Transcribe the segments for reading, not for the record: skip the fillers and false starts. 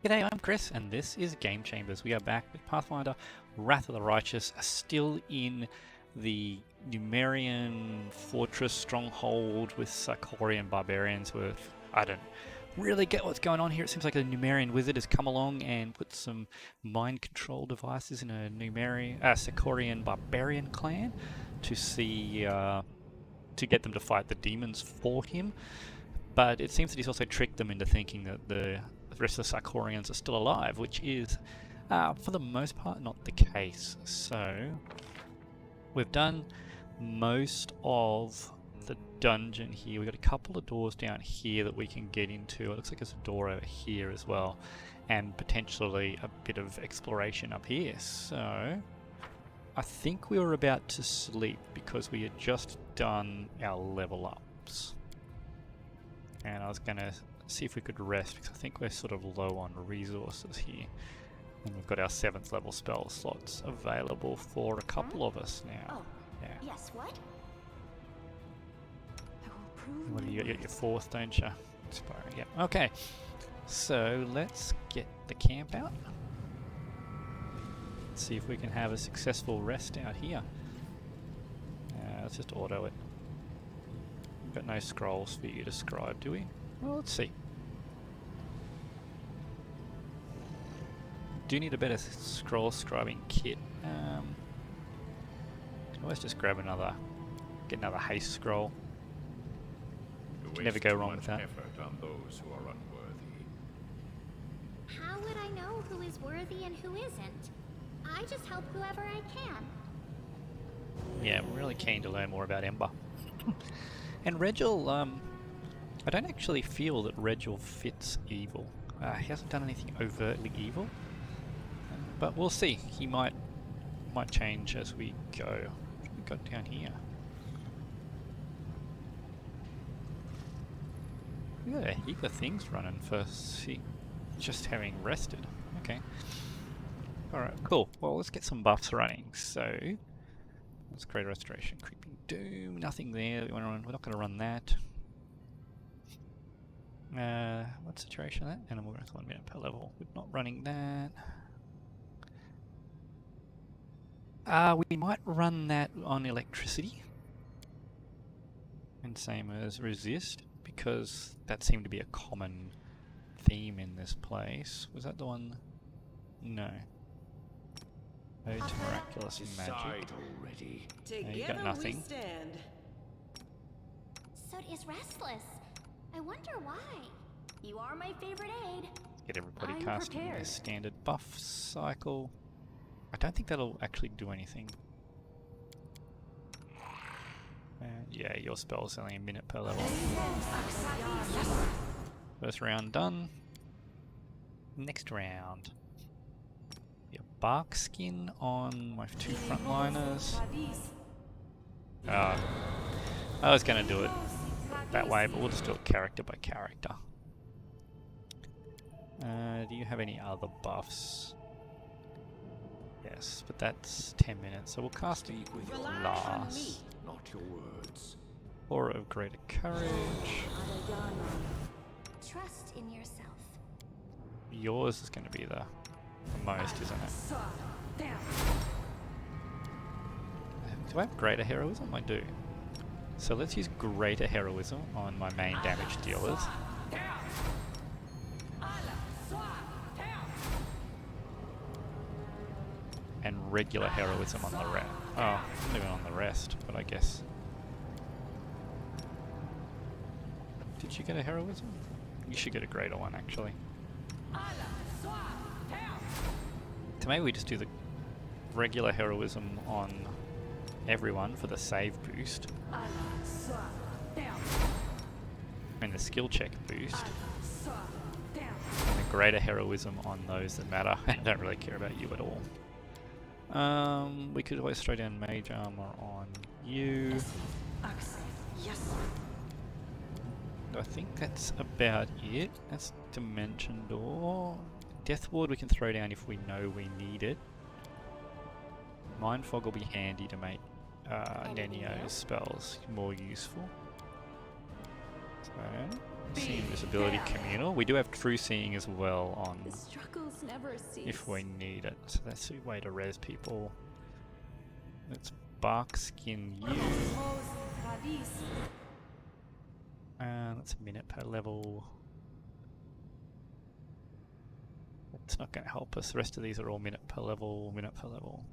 G'day, I'm Chris, and this is Game Chambers. We are back with Pathfinder, Wrath of the Righteous, still in the Numerian fortress stronghold with Sarkorian barbarians who I don't really get what's going on here. It seems like a Numerian wizard has come along and put some mind control devices in a Sarkorian barbarian clan to see to get them to fight the demons for him. But it seems that he's also tricked them into thinking that the rest of the Sarkorians are still alive, which is, for the most part, not the case. So, we've done most of the dungeon here. We've got a couple of doors down here that we can get into. It looks like there's a door over here as well, and potentially a bit of exploration up here. So, I think we were about to sleep because we had just done our level ups. And I was going to see if we could rest because I think we're sort of low on resources here. And we've got our 7th level spell slots available for a couple of us now. Oh, yeah. Yes, what? What do you get? Your 4th, don't you? Expiring, yeah. Okay, so let's get the camp out. Let's see if we can have a successful rest out here. Let's just auto it. Got no scrolls for you to scribe, do we? Well, let's see. Do need a better scroll scribing kit. Can always just grab get another haste scroll. You can never go wrong with that. Effort on those who are unworthy. How would I know who is worthy and who isn't? I just help whoever I can. Yeah, I'm really keen to learn more about Ember. And Regil, I don't actually feel that Regil fits evil. He hasn't done anything overtly evil, but we'll see. He might change as we go. What have we got down here? We got a heap of things running for just having rested. Okay. Alright, cool. Well, let's get some buffs running. So, let's create a restoration. Creeping Doom, nothing there. We're not going to run that. What saturation that? Animal growth 1 minute per level. We're not running that. We might run that on electricity. And same as resist, because that seemed to be a common theme in this place. Was that the one? No. Ode to miraculous magic. Already. You got nothing. So is restless. I wonder why. You are my favorite aid. Get everybody I'm casting prepared. their standard buff cycle. I don't think that'll actually do anything. Yeah, your spell's only a minute per level. First round done. Next round. Your bark skin on my 2 frontliners. I was going to do it that way, but we'll just do it character by character. Do you have any other buffs? Yes, but that's 10 minutes, so we'll cast it last. Not your words. Aura of Greater Courage. Trust in yourself. Yours is going to be the most, isn't it? Do I have Greater Heroism? I do. So let's use Greater Heroism on my main damage dealers. And regular heroism on the rest. Oh, not even on the rest, but I guess. Did you get a heroism? You should get a greater one, actually. So maybe we just do the regular heroism on everyone for the save boost. And the skill check boost. And the greater heroism on those that matter. I don't really care about you at all. We could always throw down mage armor on you. I think that's about it. That's Dimension Door. Death Ward we can throw down if we know we need it. Mind Fog will be handy to make Nenio's spells more useful. So, See invisibility communal. We do have true seeing as well on The struggles never cease. if we need it. So that's a way to res people. Let's bark skin you. That's a minute per level. It's not going to help us. The rest of these are all minute per level, minute per level.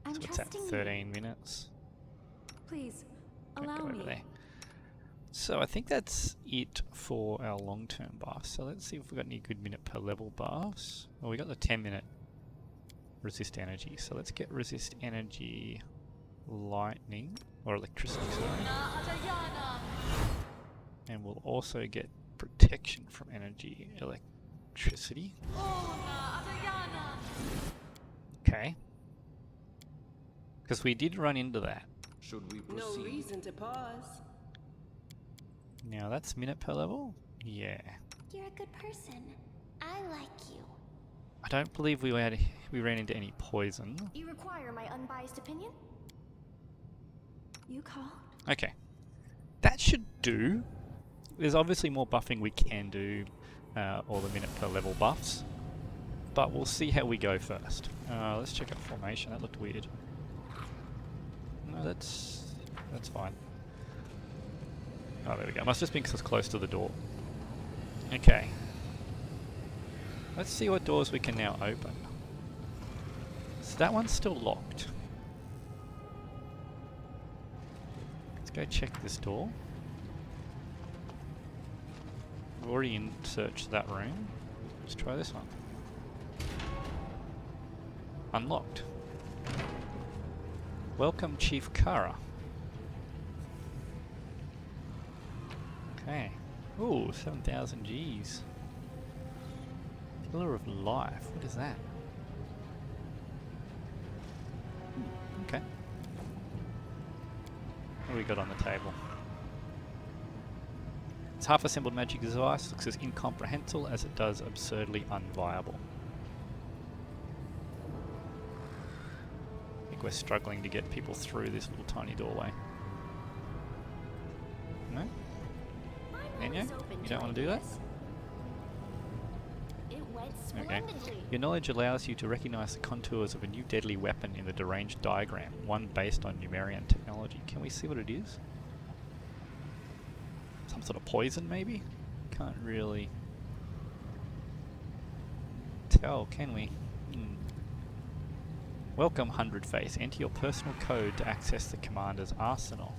I'm So what's that? trusting you. 13 minutes. Please, Don't allow go over me. there. So I think that's it for our long-term buffs. So let's see if we've got any good minute per level buffs. Well, we got the 10-minute resist energy. So let's get resist energy lightning or electricity, sorry. And we'll also get protection from energy electricity. Okay. Because we did run into that. Should we No proceed? reason to pause. Now that's minute per level? Yeah. You're a good person. I like you. I don't believe we ran into any poison. You require my unbiased opinion? You called? Okay. That should do. There's obviously more buffing we can do, or the minute per level buffs. But we'll see how we go first. Let's check out formation. That looked weird. No, that's fine. Oh, there we go. Must just be because it's close to the door. Okay. Let's see what doors we can now open. So that one's still locked. Let's go check this door. We've already searched that room. Let's try this one. Unlocked. Welcome, Chief Kara. Okay. Ooh, 7,000 Gs. Pillar of Life. What is that? Okay. What do we got on the table? It's half assembled magic device. Looks as incomprehensible as it does absurdly unviable. I think we're struggling to get people through this little tiny doorway. No? Enyo? You don't want to do that? It went Okay. splendidly. Your knowledge allows you to recognize the contours of a new deadly weapon in the deranged diagram, one based on Numerian technology. Can we see what it is? Some sort of poison, maybe? Can't really tell, can we? Welcome, 100 Face. Enter your personal code to access the commander's arsenal.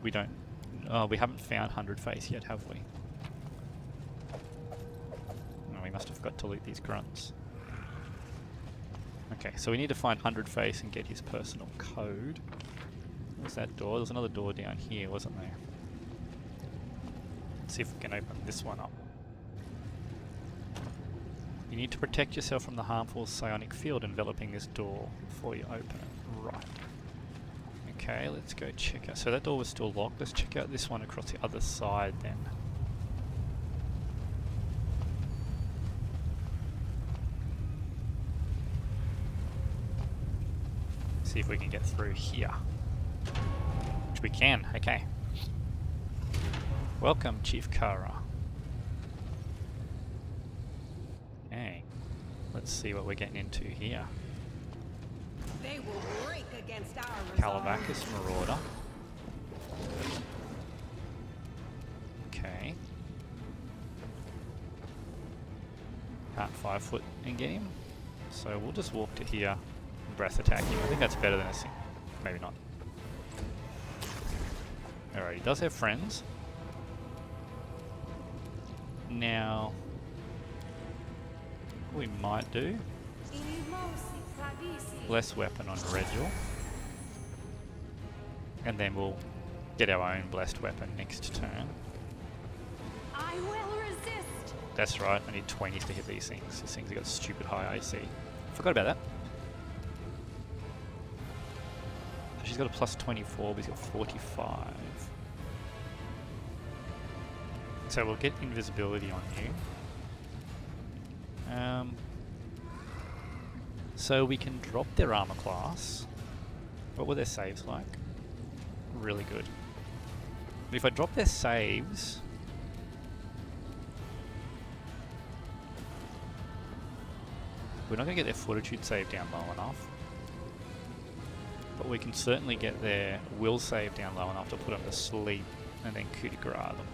We don't... Oh, we haven't found 100 Face yet, have we? Oh, we must have got to loot these grunts. Okay, so we need to find 100 Face and get his personal code. Where's that door? There's another door down here, wasn't there? Let's see if we can open this one up. You need to protect yourself from the harmful psionic field enveloping this door before you open it. Right. Okay, let's go check out. So that door was still locked. Let's check out this one across the other side then. See if we can get through here. Which we can, okay. Welcome, Chief Kara. Okay, let's see what we're getting into here. They will break against our Calavacus Marauder. Okay. Can't 5 foot and get him. So we'll just walk to here and breath attack him. I think that's better than a thing. Maybe not. Alright, he does have friends. Now, what we might do, less weapon on Regil. And then we'll get our own blessed weapon next turn. I will resist. That's right, I need 20s to hit these things. These things have got stupid high AC. Forgot about that. She's got a plus 24, but he's got 45. So we'll get invisibility on you. So we can drop their armor class. What were their saves like? Really good. But if I drop their saves... We're not going to get their fortitude save down low enough. But we can certainly get their will save down low enough to put them to sleep and then coup de grace them.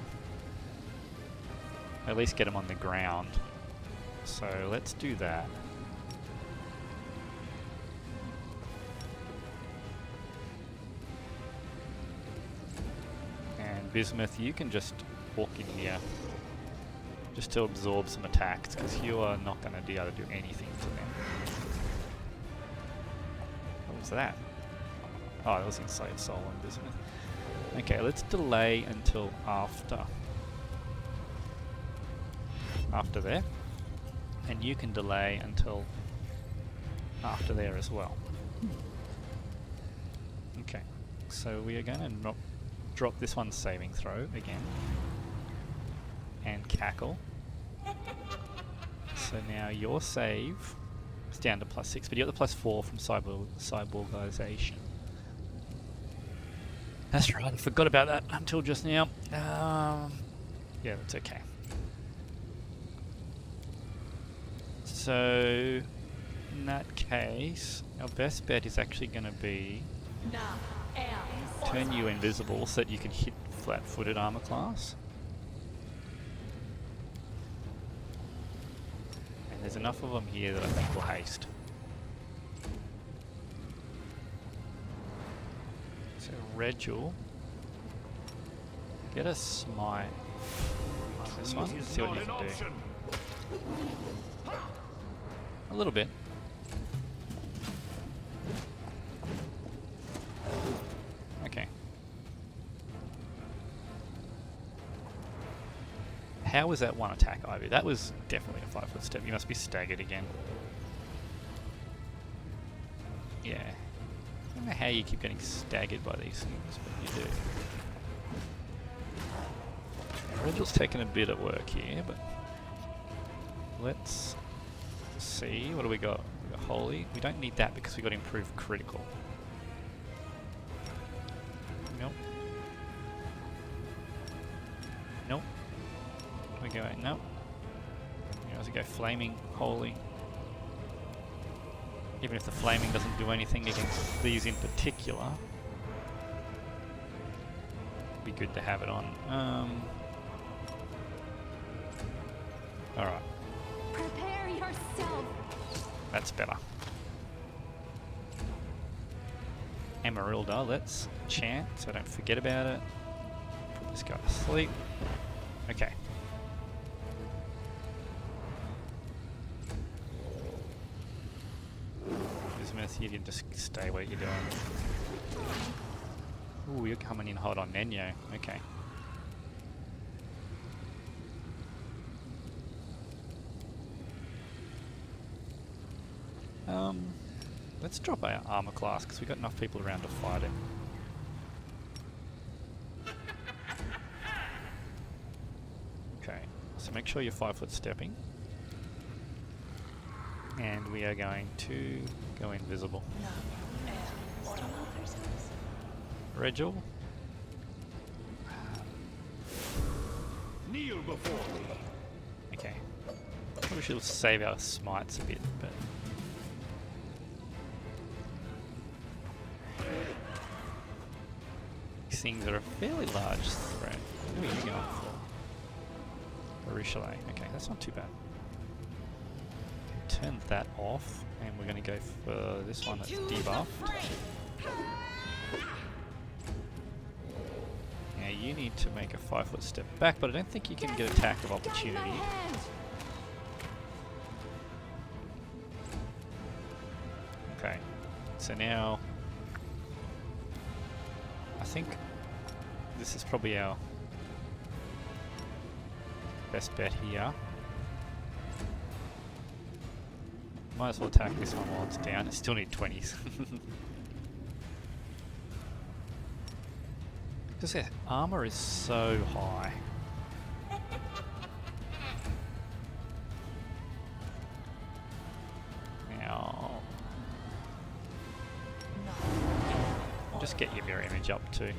At least get them on the ground. So let's do that. And Bismuth, you can just walk in here just to absorb some attacks, because you are not going to be able to do anything to them. What was that? Oh, that was Enslaved Soul on Bismuth. Okay, let's delay until after there. And you can delay until after there as well. Okay, so we are going to drop this one's saving throw again. And cackle. So now your save is down to +6, but you got the +4 from cyborgization. That's right, I forgot about that until just now. Yeah, that's okay. So in that case, our best bet is actually going to be turn you invisible so that you can hit flat-footed armor class. There's enough of them here that I think will haste. So Regil, get a smite on this one. See what you can do. A little bit. Okay. How was that one attack, Ivy? That was definitely a 5-foot step. You must be staggered again. Yeah. I don't know how you keep getting staggered by these things, but you do. Regal's taking a bit of work here, but let's see. What do we got? We got Holy. We don't need that because we got improved critical. Nope. Nope. We go, nope. You also go Flaming, Holy. Even if the Flaming doesn't do anything against these in particular, it'd be good to have it on. Alright. Prepare yourself. That's better. Emerylda, let's chant so I don't forget about it. Put this guy to sleep. Okay. Bismuth, you can just stay where you're doing. Ooh, you're coming in hot on Nenyo. Okay. Let's drop our armor class because we've got enough people around to fight it. Okay, so make sure you're 5-foot stepping. And we are going to go invisible. Regil. Kneel before me. Okay. Probably should save our smites a bit, but... these things are a fairly large threat. Who are you going for? Richelieu. Okay, that's not too bad. Turn that off, and we're going to go for this one that's debuffed. Now you need to make a 5-foot step back, but I don't think you can get attack of opportunity. Okay, so now I think this is probably our best bet here. Might as well attack this one while it's down. I still need 20s. Because their armor is so high. Now... damage up to.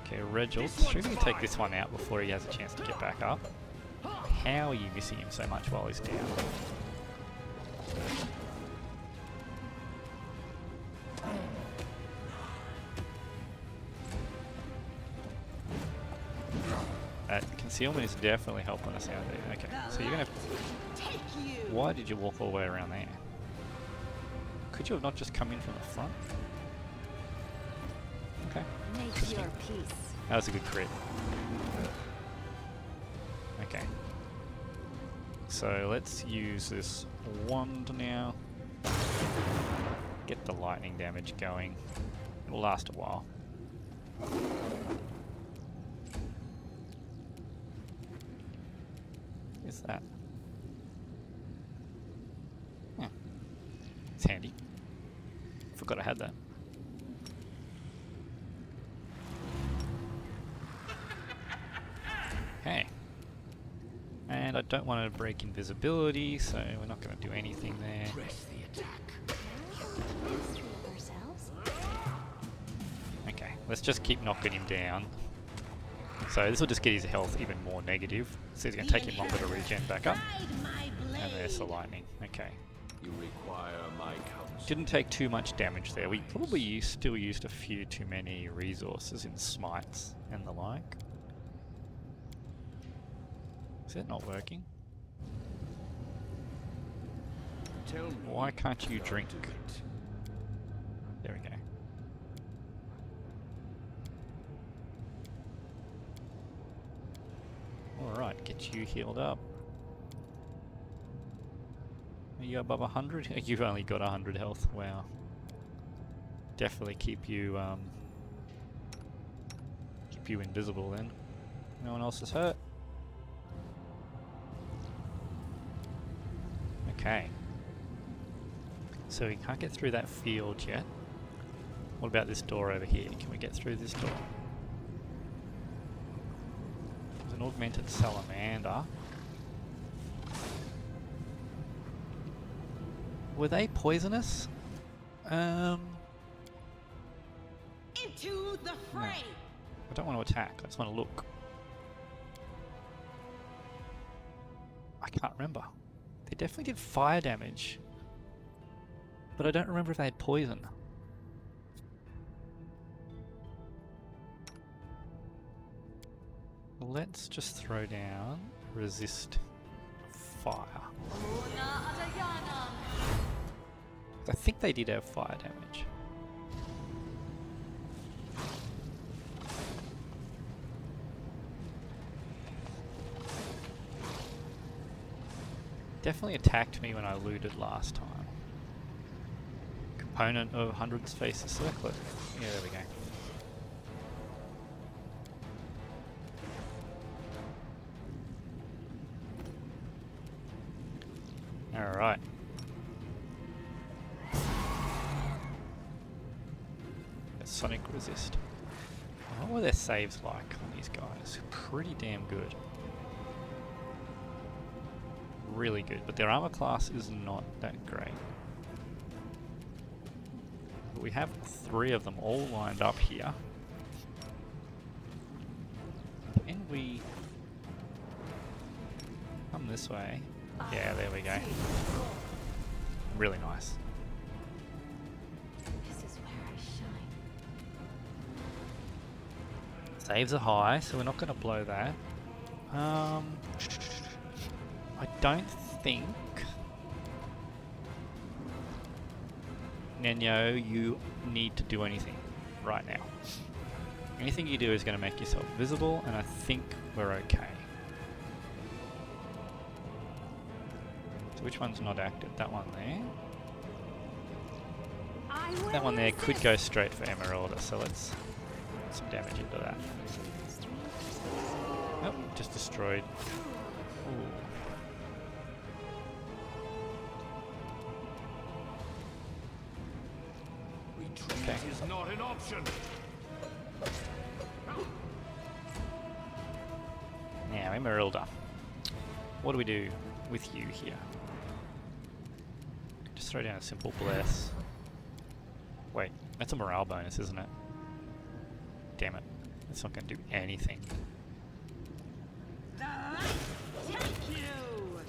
Okay, Reginald, should we take this one out before he has a chance to get back up? How are you missing him so much while he's down? Concealment is definitely helping us out there. Okay, so you're gonna... Why did you walk all the way around there? Could you have not just come in from the front? Okay. Make your peace. That was a good crit. Okay. So let's use this wand now. Get the lightning damage going. It'll last a while. What's that? Oh. It's handy. Forgot I had that. Okay. And I don't want to break invisibility, so we're not going to do anything there. Press the attack. Okay, let's just keep knocking him down. So this will just get his health even more negative. So it's going to take him longer to regen back up. And there's the lightning. Okay. You require my counsel. Didn't take too much damage there. We probably still used a few too many resources in smites and the like. Is that not working? Tell me. Why can't you how to drink? do it. There we go. Alright, get you healed up. Are you above 100? You've only got 100 health. Wow. Definitely keep you invisible then. No one else is hurt. Okay. So we can't get through that field yet. What about this door over here? Can we get through this door? There's an augmented salamander. Were they poisonous? Into the No. fray. I don't want to attack, I just want to look. I can't remember. They definitely did fire damage. But I don't remember if they had poison. Let's just throw down resist fire. I think they did have fire damage. Definitely attacked me when I looted last time. Component of hundreds faces circlet. Yeah, there we go. Alright. Sonic resist. What were their saves like on these guys? Pretty damn good. Really good, but their armor class is not that great. But we have 3 of them all lined up here. Can we come this way? Yeah, there we go. Really nice. This is where I shine. Saves are high, so we're not going to blow that. I don't think... Nenyo, you need to do anything right now. Anything you do is going to make yourself visible, and I think we're okay. So which one's not active? That one there. That one there could go straight for Emerylda, so let's put some damage into that. Oh, just destroyed. Ooh. Retreat is not an option. Now, Emerylda. What do we do with you here? Just throw down a simple bless. Wait, that's a morale bonus, isn't it? Damn it. It's not going to do anything. The light take you.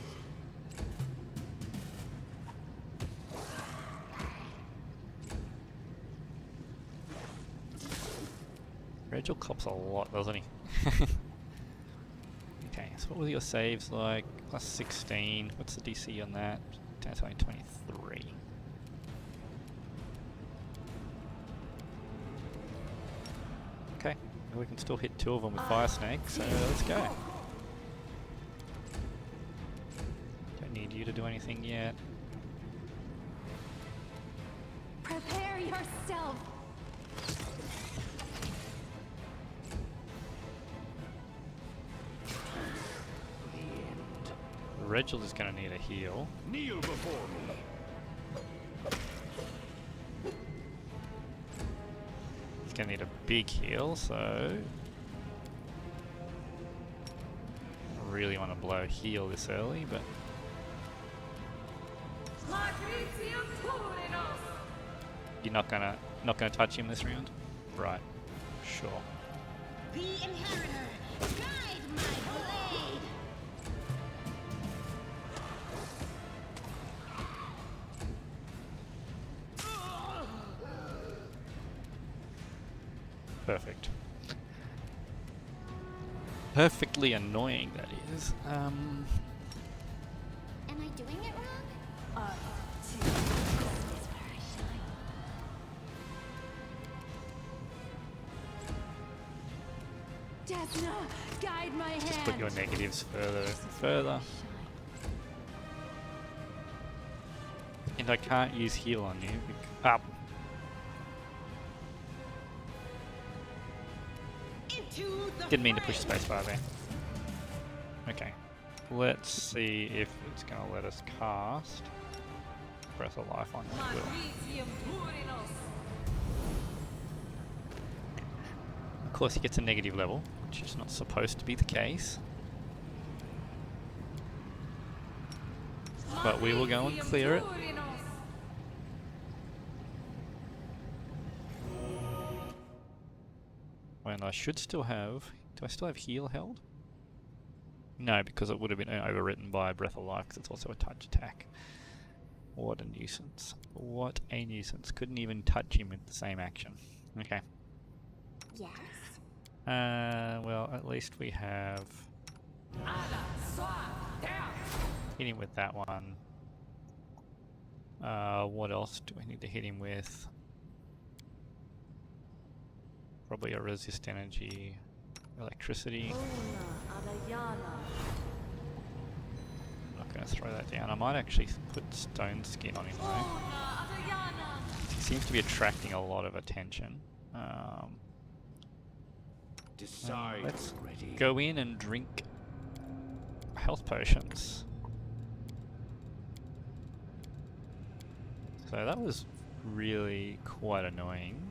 Rachel cops a lot, doesn't he? Okay, so what were your saves like? Plus 16. What's the DC on that? That's only 23. Okay, well, we can still hit 2 of them with Fire Snake, so let's go. Don't need you to do anything yet. Prepare yourself. Regil is going to need a heal. Kneel before me. He's going to need a big heal, so... I really want to blow heal this early, but... You're not gonna touch him this round? Right. Sure. The Inheritor, guide my blade! Perfect. Perfectly annoying, that is. Am I doing it wrong? This is where I shine. Desna, guide my hand. Put your negatives further and further. And I can't use heal on you. Up. Into the Didn't mean to fray. push spacebar there. Okay. Let's see if it's going to let us cast Breath of Life on you. It will. Magnesium Turinos. Of course, he gets a negative level, which is not supposed to be the case. But we will go and clear it. Turinos. When I should still have... Do I still have heal held? No, because it would have been overwritten by Breath of Life, because it's also a touch attack. What a nuisance. What a nuisance. Couldn't even touch him with the same action. Okay. Yes. Well, at least we have... Hit him with that one. What else do we need to hit him with? Probably a resist energy, electricity. I'm not going to throw that down. I might actually put stone skin on him though. He seems to be attracting a lot of attention. Decide Let's already. go in and drink health potions. So that was really quite annoying.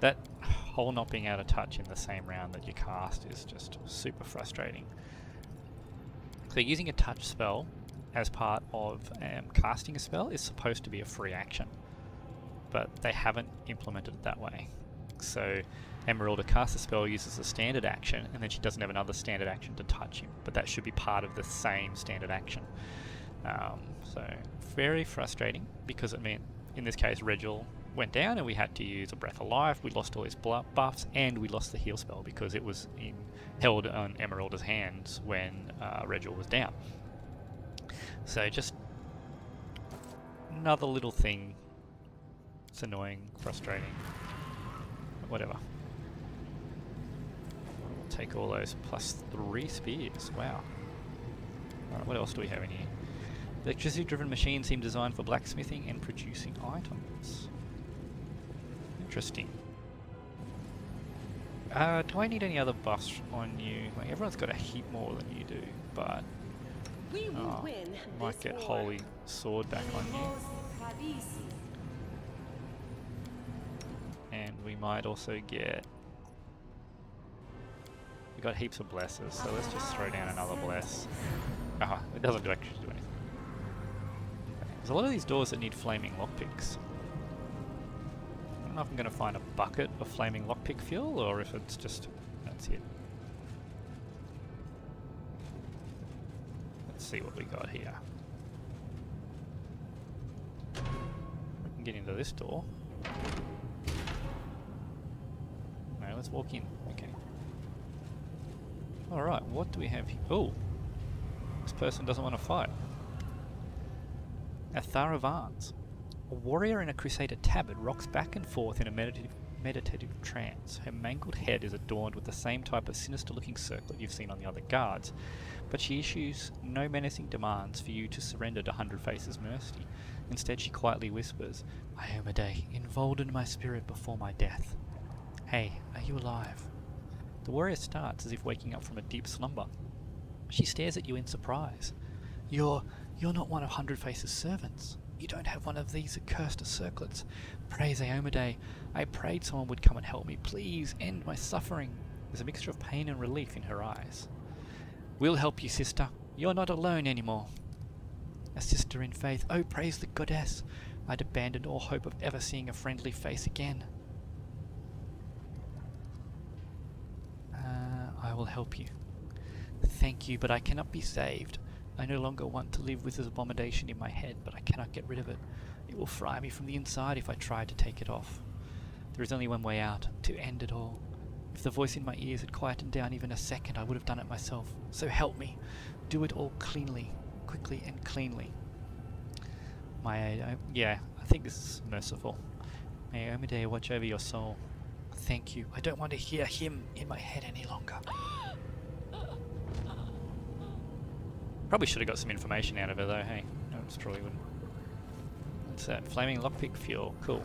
That whole not being able to touch in the same round that you cast is just super frustrating. So using a touch spell as part of casting a spell is supposed to be a free action, but they haven't implemented it that way. So Emerylda casts a spell, uses a standard action, and then she doesn't have another standard action to touch him, but that should be part of the same standard action. So very frustrating, because it meant in this case Regil went down and we had to use a Breath of Life. We lost all his buffs and we lost the heal spell because it was held on Emerylda's hands when Regil was down. So just another little thing. It's annoying, frustrating, but whatever. We'll take all those +3 spears. Wow. Alright, what else do we have in here? Electricity-driven machines seem designed for blacksmithing and producing items. Interesting. Do I need any other buffs on you? Like, everyone's got a heap more than you do, but We will win might this get war. Holy Sword back on you. And we might also get... We got heaps of blesses, so let's just throw down another bless. It doesn't actually do anything. There's a lot of these doors that need flaming lockpicks. I don't know if I'm going to find a bucket of flaming lockpick fuel, or if it's just... that's it. Let's see what we got here. We can get into this door. No, let's walk in. Okay. Alright, what do we have here? Oh! This person doesn't want to fight. Athara Vance. A warrior in a crusader tabard rocks back and forth in a meditative trance. Her mangled head is adorned with the same type of sinister-looking circlet you've seen on the other guards, but she issues no menacing demands for you to surrender to Hundred Faces' mercy. Instead, she quietly whispers, "Iomade, embolden my spirit before my death. Hey, are you alive?" The warrior starts as if waking up from a deep slumber. She stares at you in surprise. You're not one of Hundred Faces' servants. You don't have one of these accursed circlets. Praise Iomade, I prayed someone would come and help me. Please, end my suffering. There's a mixture of pain and relief in her eyes. We'll help you, sister. You're not alone anymore. A sister in faith. Oh, praise the goddess. I'd abandoned all hope of ever seeing a friendly face again. I will help you. Thank you, but I cannot be saved. I no longer want to live with this abomination in my head, but I cannot get rid of it. It will fry me from the inside if I try to take it off. There is only one way out, to end it all. If the voice in my ears had quietened down even a second, I would have done it myself. So help me. Do it all cleanly, quickly and cleanly. Yeah, I think this is merciful. May Iomade watch over your soul. Thank you. I don't want to hear him in my head any longer. Probably should have got some information out of her though, hey? No, it's probably wouldn't. What's that? Flaming lockpick fuel. Cool.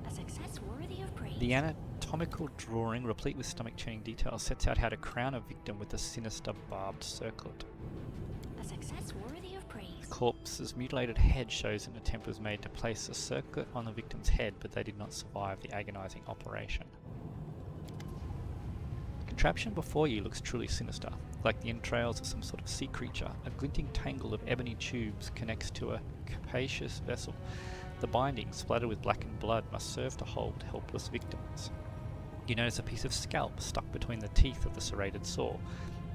A success worthy of praise. The anatomical drawing, replete with stomach-churning details, sets out how to crown a victim with a sinister barbed circlet. A success worthy of praise. The corpse's mutilated head shows an attempt was made to place a circlet on the victim's head, but they did not survive the agonizing operation. The contraption before you looks truly sinister, like the entrails of some sort of sea creature. A glinting tangle of ebony tubes connects to a capacious vessel. The binding, splattered with blackened blood, must serve to hold helpless victims. You notice a piece of scalp stuck between the teeth of the serrated saw.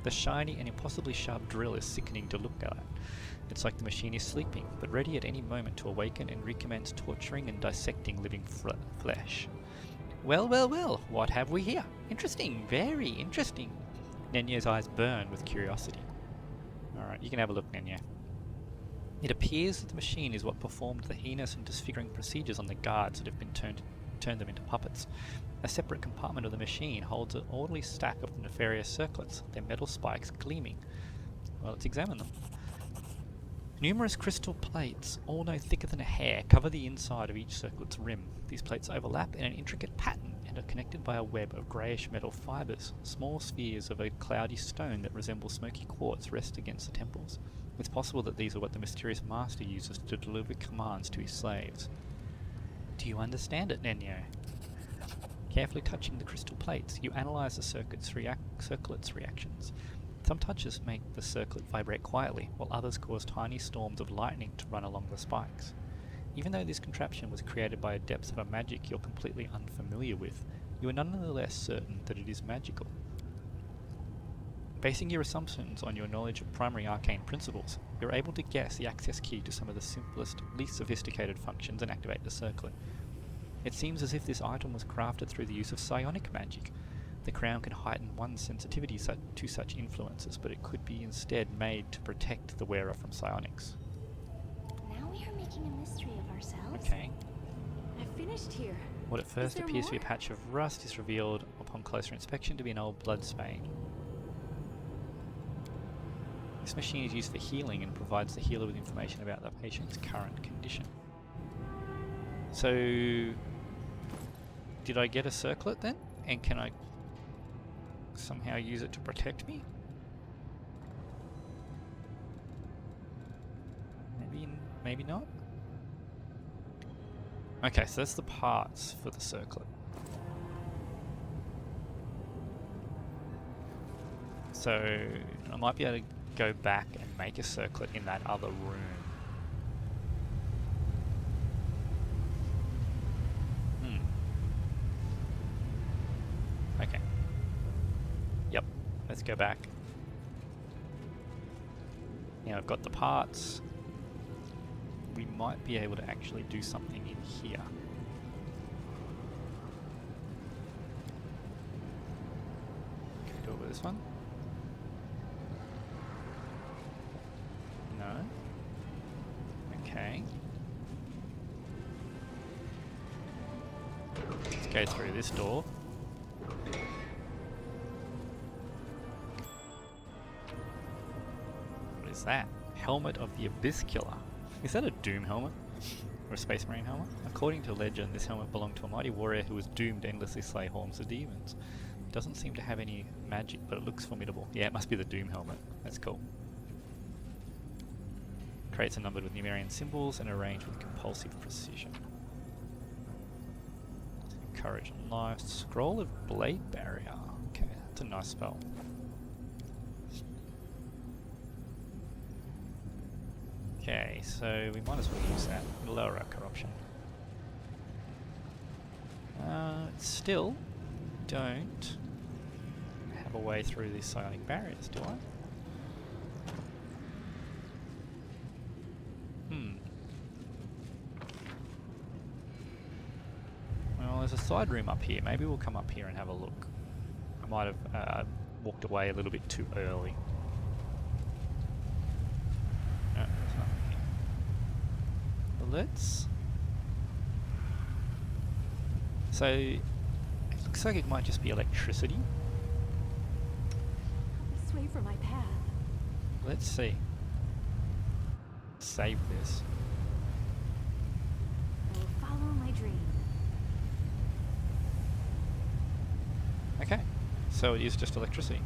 The shiny and impossibly sharp drill is sickening to look at. It's like the machine is sleeping, but ready at any moment to awaken and recommence torturing and dissecting living flesh. Well, well, well, what have we here? Interesting, very interesting. Nenya's eyes burn with curiosity. Alright, you can have a look, Nenya. It appears that the machine is what performed the heinous and disfiguring procedures on the guards that have been turned them into puppets. A separate compartment of the machine holds an orderly stack of the nefarious circlets, their metal spikes gleaming. Well, let's examine them. Numerous crystal plates, all no thicker than a hair, cover the inside of each circlet's rim. These plates overlap in an intricate pattern and are connected by a web of greyish metal fibres. Small spheres of a cloudy stone that resemble smoky quartz rest against the temples. It's possible that these are what the mysterious master uses to deliver commands to his slaves. Do you understand it, Nenyo? Carefully touching the crystal plates, you analyse the circuit's reactions. Some touches make the circlet vibrate quietly, while others cause tiny storms of lightning to run along the spikes. Even though this contraption was created by adepts of a magic you're completely unfamiliar with, you are nonetheless certain that it is magical. Basing your assumptions on your knowledge of primary arcane principles, you're able to guess the access key to some of the simplest, least sophisticated functions and activate the circlet. It seems as if this item was crafted through the use of psionic magic. The crown can heighten one's sensitivity to such influences, but it could be instead made to protect the wearer from psionics. Now we are making a mystery of ourselves. Okay. I finished here. What at first there appears to be a more? patch of rust is revealed upon closer inspection to be an old blood stain. This machine is used for healing and provides the healer with information about the patient's current condition. So, did I get a circlet then? And can I somehow use it to protect me? Maybe not? Okay, so that's the parts for the circlet. So I might be able to go back and make a circlet in that other room. let's go back. Now I've got the parts. We might be able to actually do something in here. Can we do it with this one? No. Okay. Let's go through this door. What is that? Helmet of the Abyss Killer. Is that a Doom helmet? Or a Space Marine helmet? According to legend, this helmet belonged to a mighty warrior who was doomed to endlessly slay hordes of demons. It doesn't seem to have any magic, but it looks formidable. Yeah, it must be the Doom helmet. That's cool. Crates are numbered with Numerian symbols and arranged with compulsive precision. Courage and life. Scroll of Blade Barrier. Okay, that's a nice spell. Okay, so we might as well use that. Lower our corruption. Still don't have a way through these psionic barriers, do I? Well, there's a side room up here. Maybe we'll come up here and have a look. I might have walked away a little bit too early. No, there's nothing here. But let's... So, it looks like it might just be electricity. This way from my path. Let's see. Save this. I will follow my dream. Okay, so it is just electricity.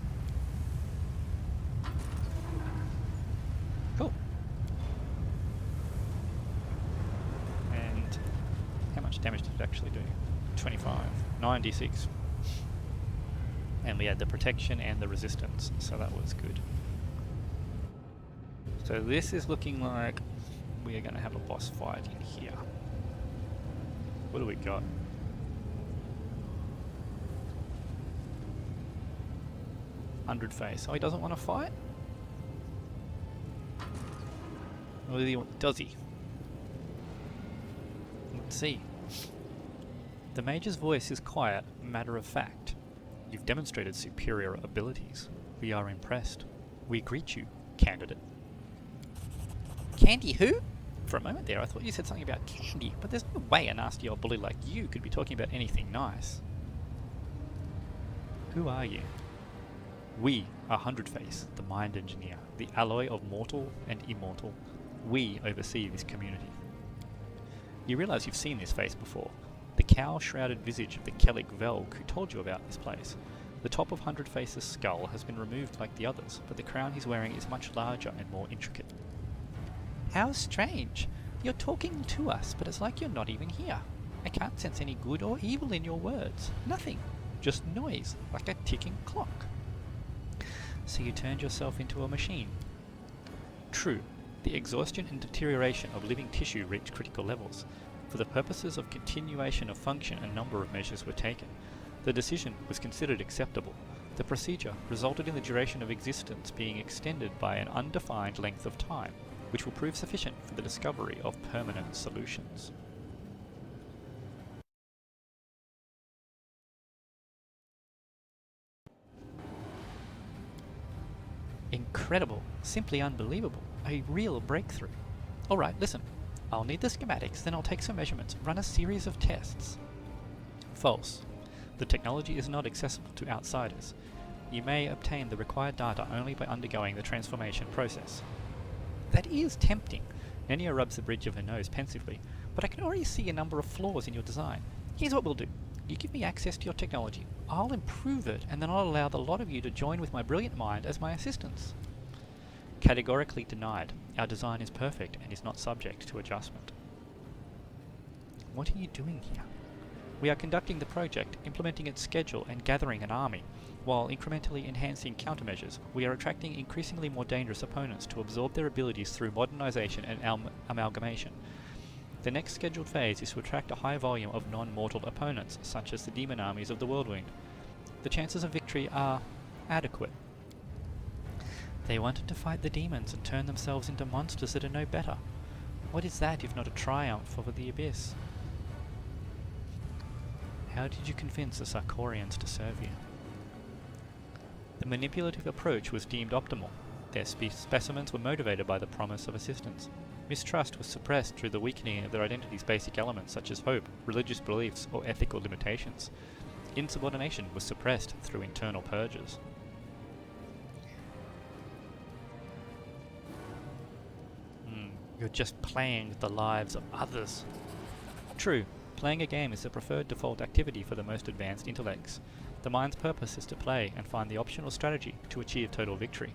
Cool. And how much damage did it actually do? 25. 96. And we had the protection and the resistance, so that was good. So this is looking like we are going to have a boss fight in here. What do we got? Face. Oh, he doesn't want to fight? Or does he? Let's see. The Mage's voice is quiet, matter of fact. You've demonstrated superior abilities. We are impressed. We greet you, candidate. Candy who? For a moment there I thought you said something about candy, but there's no way a nasty old bully like you could be talking about anything nice. Who are you? We are Hundredface, the Mind Engineer, the alloy of mortal and immortal. We oversee this community. You realise you've seen this face before. The cowl-shrouded visage of the Kellic Velg who told you about this place. The top of Hundredface's skull has been removed like the others, but the crown he's wearing is much larger and more intricate. How strange! You're talking to us, but it's like you're not even here. I can't sense any good or evil in your words. Nothing. Just noise, like a ticking clock. So you turned yourself into a machine. True, the exhaustion and deterioration of living tissue reached critical levels. For the purposes of continuation of function, a number of measures were taken. The decision was considered acceptable. The procedure resulted in the duration of existence being extended by an undefined length of time, which will prove sufficient for the discovery of permanent solutions. Incredible. Simply unbelievable. A real breakthrough. Alright, listen. I'll need the schematics, then I'll take some measurements, run a series of tests. False. The technology is not accessible to outsiders. You may obtain the required data only by undergoing the transformation process. That is tempting. Nenia rubs the bridge of her nose pensively, but I can already see a number of flaws in your design. Here's what we'll do. You give me access to your technology. I'll improve it, and then I'll allow the lot of you to join with my brilliant mind as my assistants. Categorically denied. Our design is perfect and is not subject to adjustment. What are you doing here? We are conducting the project, implementing its schedule and gathering an army. While incrementally enhancing countermeasures, we are attracting increasingly more dangerous opponents to absorb their abilities through modernization and amalgamation. The next scheduled phase is to attract a high volume of non-mortal opponents, such as the demon armies of the Whirlwind. The chances of victory are adequate. They wanted to fight the demons and turn themselves into monsters that are no better. What is that if not a triumph over the abyss? How did you convince the Sarkorians to serve you? The manipulative approach was deemed optimal. Their specimens were motivated by the promise of assistance. Mistrust was suppressed through the weakening of their identity's basic elements such as hope, religious beliefs, or ethical limitations. Insubordination was suppressed through internal purges. You're just playing with the lives of others. True, playing a game is the preferred default activity for the most advanced intellects. The mind's purpose is to play and find the optional strategy to achieve total victory.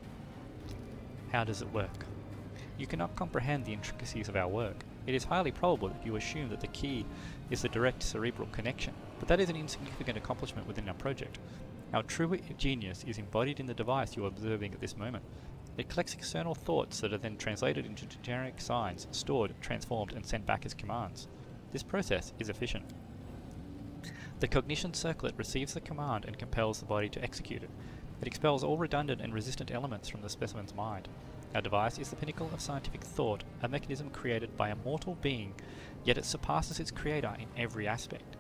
How does it work? You cannot comprehend the intricacies of our work. It is highly probable that you assume that the key is the direct cerebral connection, but that is an insignificant accomplishment within our project. Our true genius is embodied in the device you are observing at this moment. It collects external thoughts that are then translated into generic signs, stored, transformed, and sent back as commands. This process is efficient. The cognition circlet receives the command and compels the body to execute it. It expels all redundant and resistant elements from the specimen's mind. Our device is the pinnacle of scientific thought, a mechanism created by a mortal being, yet it surpasses its creator in every aspect.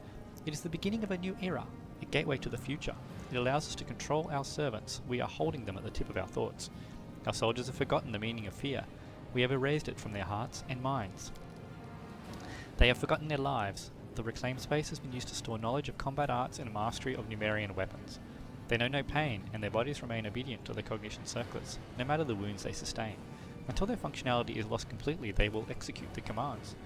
It is the beginning of a new era, a gateway to the future. It allows us to control our servants. We are holding them at the tip of our thoughts. Our soldiers have forgotten the meaning of fear. We have erased it from their hearts and minds. They have forgotten their lives. The reclaimed space has been used to store knowledge of combat arts and mastery of Numerian weapons. They know no pain, and their bodies remain obedient to the cognition circlets, no matter the wounds they sustain. Until their functionality is lost completely, they will execute the commands.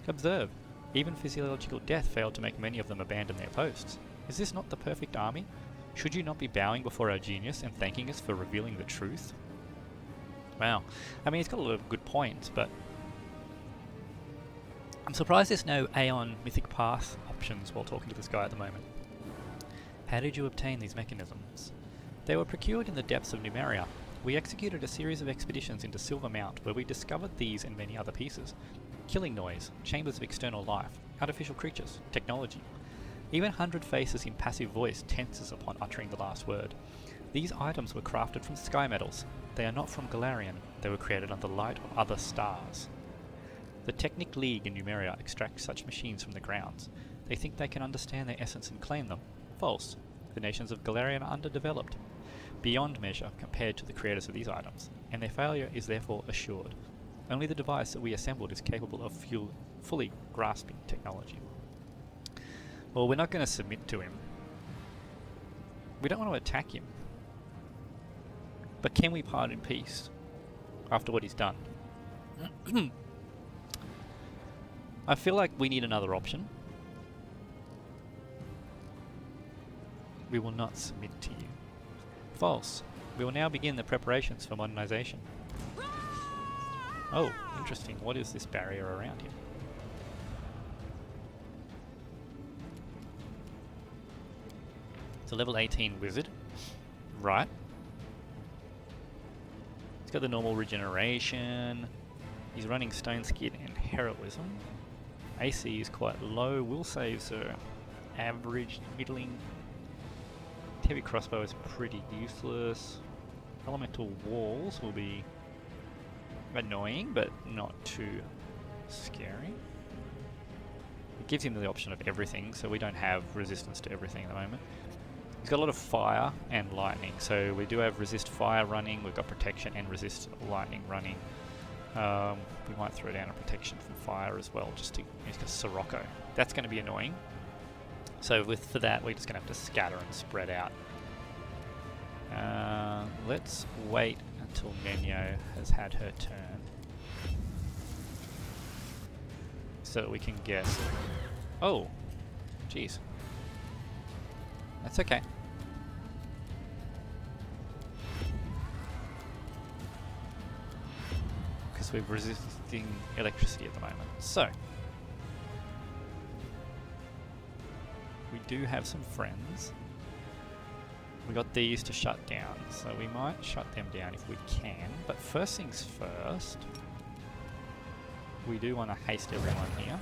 Observe, even physiological death failed to make many of them abandon their posts. Is this not the perfect army? Should you not be bowing before our genius and thanking us for revealing the truth? Wow. I mean, he's got a lot of good points, but I'm surprised there's no Aeon Mythic Path options while talking to this guy at the moment. How did you obtain these mechanisms? They were procured in the depths of Numeria. We executed a series of expeditions into Silver Mount where we discovered these and many other pieces. Killing noise, chambers of external life, artificial creatures, technology. Even 100 Faces in passive voice tenses upon uttering the last word. These items were crafted from sky metals. They are not from Galarian. They were created under the light of other stars. The Technic League in Numeria extracts such machines from the grounds. They think they can understand their essence and claim them. False. The nations of Galarian are underdeveloped, beyond measure compared to the creators of these items, and their failure is therefore assured. Only the device that we assembled is capable of fully grasping technology. Well, we're not going to submit to him. We don't want to attack him. But can we part in peace after what he's done? I feel like we need another option. We will not submit to you. False. We will now begin the preparations for modernization. Oh, interesting. What is this barrier around him? It's a level 18 wizard. Right. He's got the normal regeneration. He's running Stone Skin and Heroism. AC is quite low. Will saves are average, middling. Heavy crossbow is pretty useless. Elemental walls will be annoying, but not too scary. It gives him the option of everything, so we don't have resistance to everything at the moment. He's got a lot of fire and lightning, so we do have resist fire running, we've got protection and resist lightning running. We might throw down a protection from fire as well, just to use Sirocco. That's going to be annoying. So for that, we're just going to have to scatter and spread out. Let's wait until Nenyo has had her turn, so that we can guess. Oh, jeez. That's okay. Because we're resisting electricity at the moment. So, we do have some friends. We got these to shut down, so we might shut them down if we can. But first things first, we do want to haste everyone here.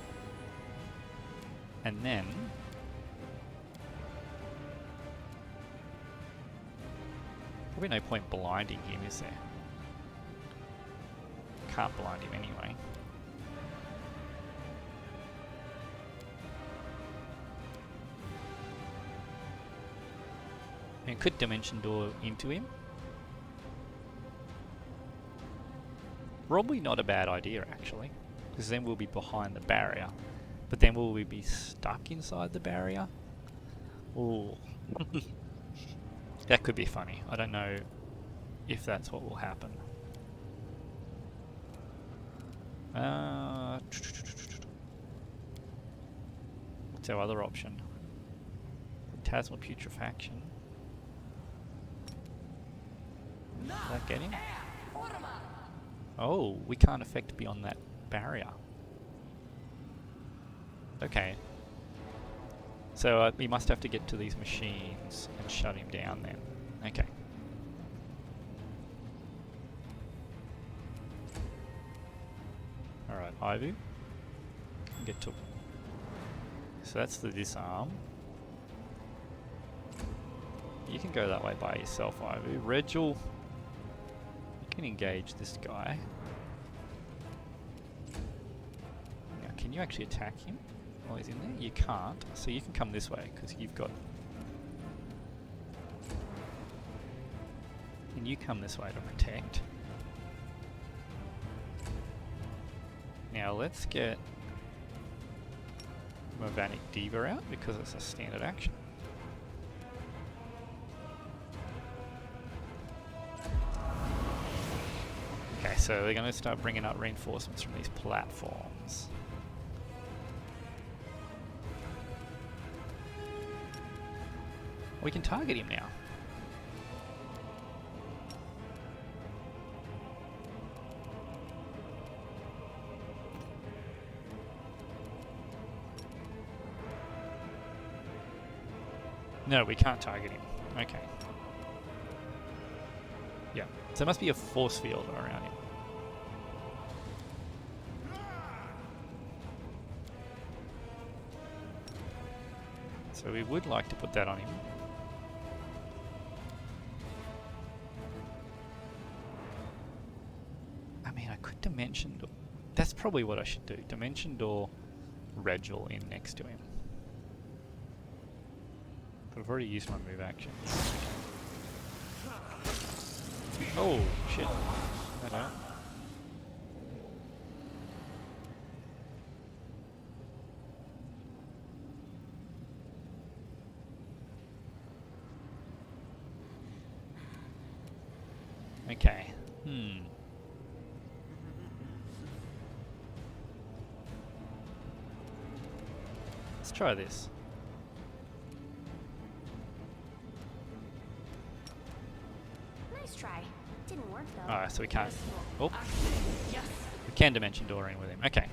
And then probably no point blinding him, is there? can't blind him anyway. And could dimension door into him. Probably not a bad idea actually, because then we'll be behind the barrier. But then will we be stuck inside the barrier? Ooh. That could be funny. I don't know if that's what will happen. What's our other option? Plasma putrefaction. Does that get him? Oh, we can't affect beyond that barrier. Okay. So we must have to get to these machines and shut him down then. Okay. Alright, Ivu. Get to... So that's the disarm. You can go that way by yourself, Ivu. Regil, you can engage this guy. Now, can you actually attack him while he's in there? You can't, so you can come this way, because you've got... And you come this way to protect. Now let's get Movanic Diva out, because it's a standard action. Okay, so they're going to start bringing up reinforcements from these platforms. We can target him now. No, we can't target him. Okay. Yeah, so there must be a force field around him. So we would like to put that on him. I mean, I could dimension door. That's probably what I should do. Dimension door Regil in next to him. But I've already used my move action. Oh, shit. Hello. Okay. Let's try this. Nice try. Didn't work though. Alright, so we can't. Oh. Yes. We can dimension door in with him. Okay.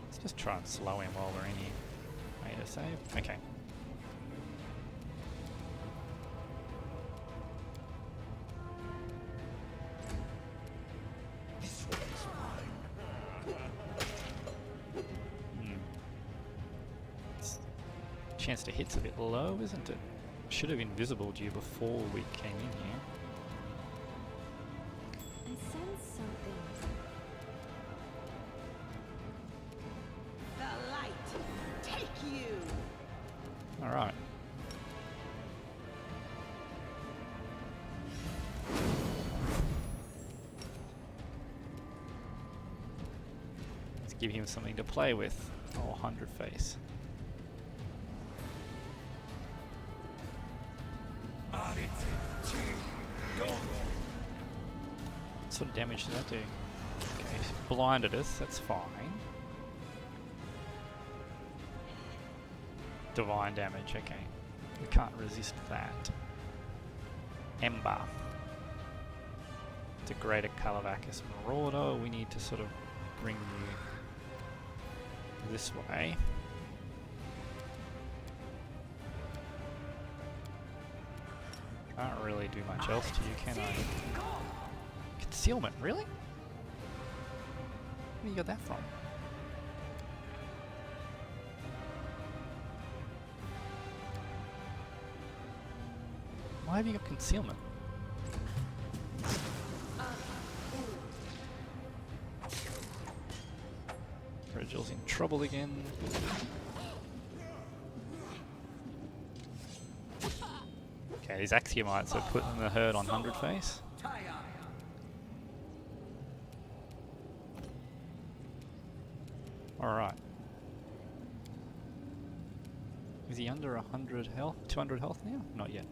Let's just try and slow him while we're in here. Made a save. Okay. Chance to hit's a bit low, isn't it? Should have invisibled you before we came in here. I sense something. The light. Take you. Alright. Let's give him something to play with. Oh, 100 face. What sort of damage did that do? Okay, blinded us, that's fine. Divine damage, okay. We can't resist that. Ember. It's a greater Calavacus Marauder. We need to sort of bring you this way. Can't really do much else to you, can I? Concealment, really? Where you got that from? Why have you got concealment? trouble again. Okay, these Axiomites are putting the herd on 100 face. Alright. Is he under 100 health? 200 health now? Not yet.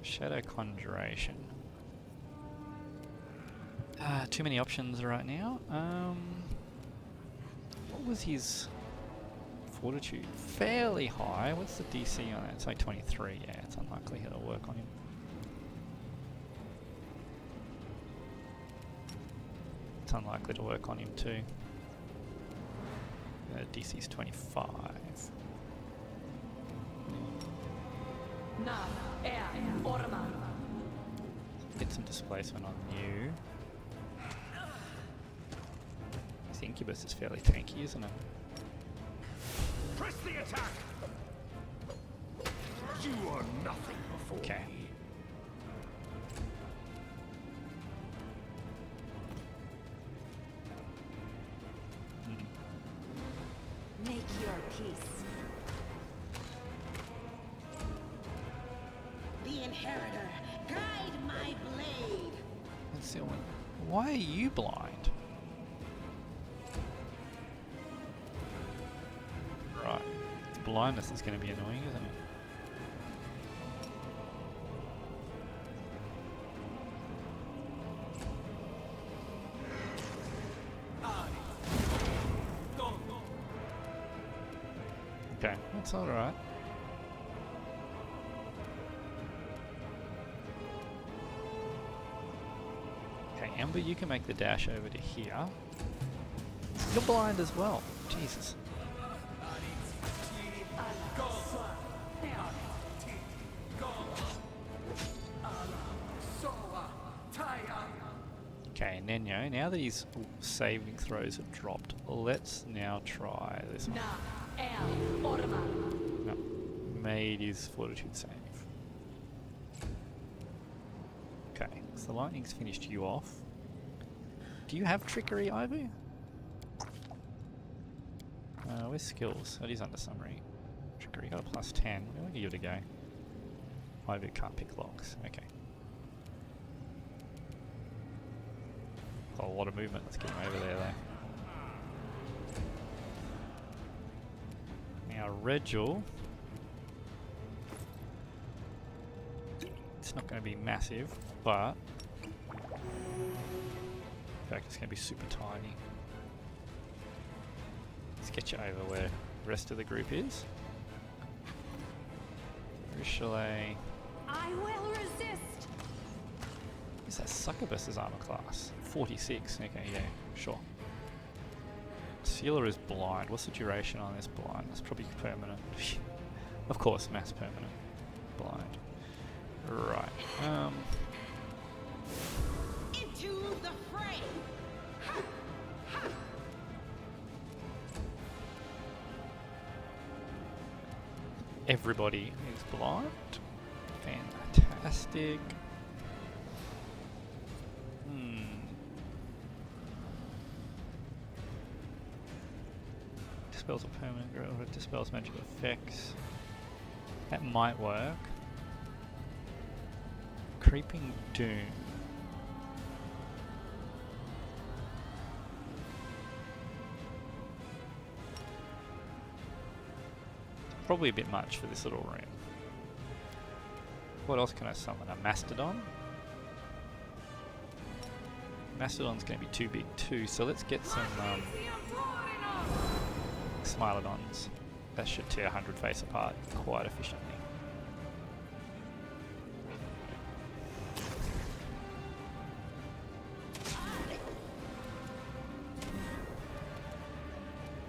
Shadow Conjuration. Too many options right now. What was his fortitude? Fairly high. What's the DC on it? It's like 23. Yeah, it's unlikely it'll work on him. It's unlikely to work on him too. DC's 25. Get some displacement on you. This Incubus is fairly tanky, isn't it? Press the attack. You are nothing before Okay. me. Make your peace. The Inheritor, guide my blade. Let's see one. Why are you blind? Right. Blindness is going to be annoying, isn't it? Okay, that's alright. Okay, Amber, you can make the dash over to here. You're blind as well. Jesus. Okay, Nenyo, now that his saving throws have dropped, let's now try this one. No, made his fortitude save. Okay, so the lightning's finished you off. Do you have trickery, Ivu? Where's skills? That is under summary. Trickery got a +10. We'll give it a go. Ivu can't pick locks. Okay. Got a lot of movement. Let's get him over there, though. Now, Regil. It's not going to be massive, but in fact, it's going to be super tiny. Let's get you over where the rest of the group is. Richelet. I will resist. Is that Succubus's armor class? 46. Okay, yeah, sure. Sealer is blind. What's the duration on this blind? That's probably permanent. Of course, mass permanent. Blind. Right. Into the fray. Ha! Ha! Everybody is blind. Fantastic. Dispels a permanent growth, it dispels magical effects. That might work. Creeping Doom. Probably a bit much for this little room. What else can I summon? A Mastodon? Mastodon's going to be too big too, so let's get some Smilodons. That should tear 100 face apart quite efficiently.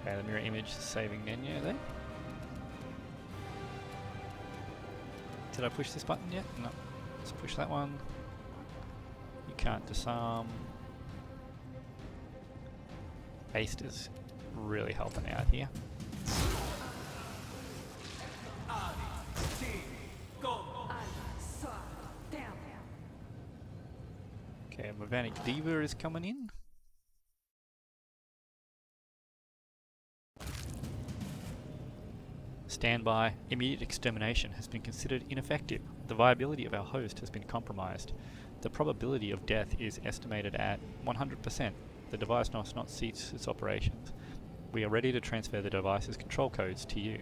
Okay, the mirror image is saving Nenyo there. Did I push this button yet? No. Let's push that one. You can't disarm. Haste is really helping out here. Okay, Mavanic Diva is coming in. Standby, immediate extermination has been considered ineffective. The viability of our host has been compromised. The probability of death is estimated at 100%. The device must not cease its operations. We are ready to transfer the device's control codes to you.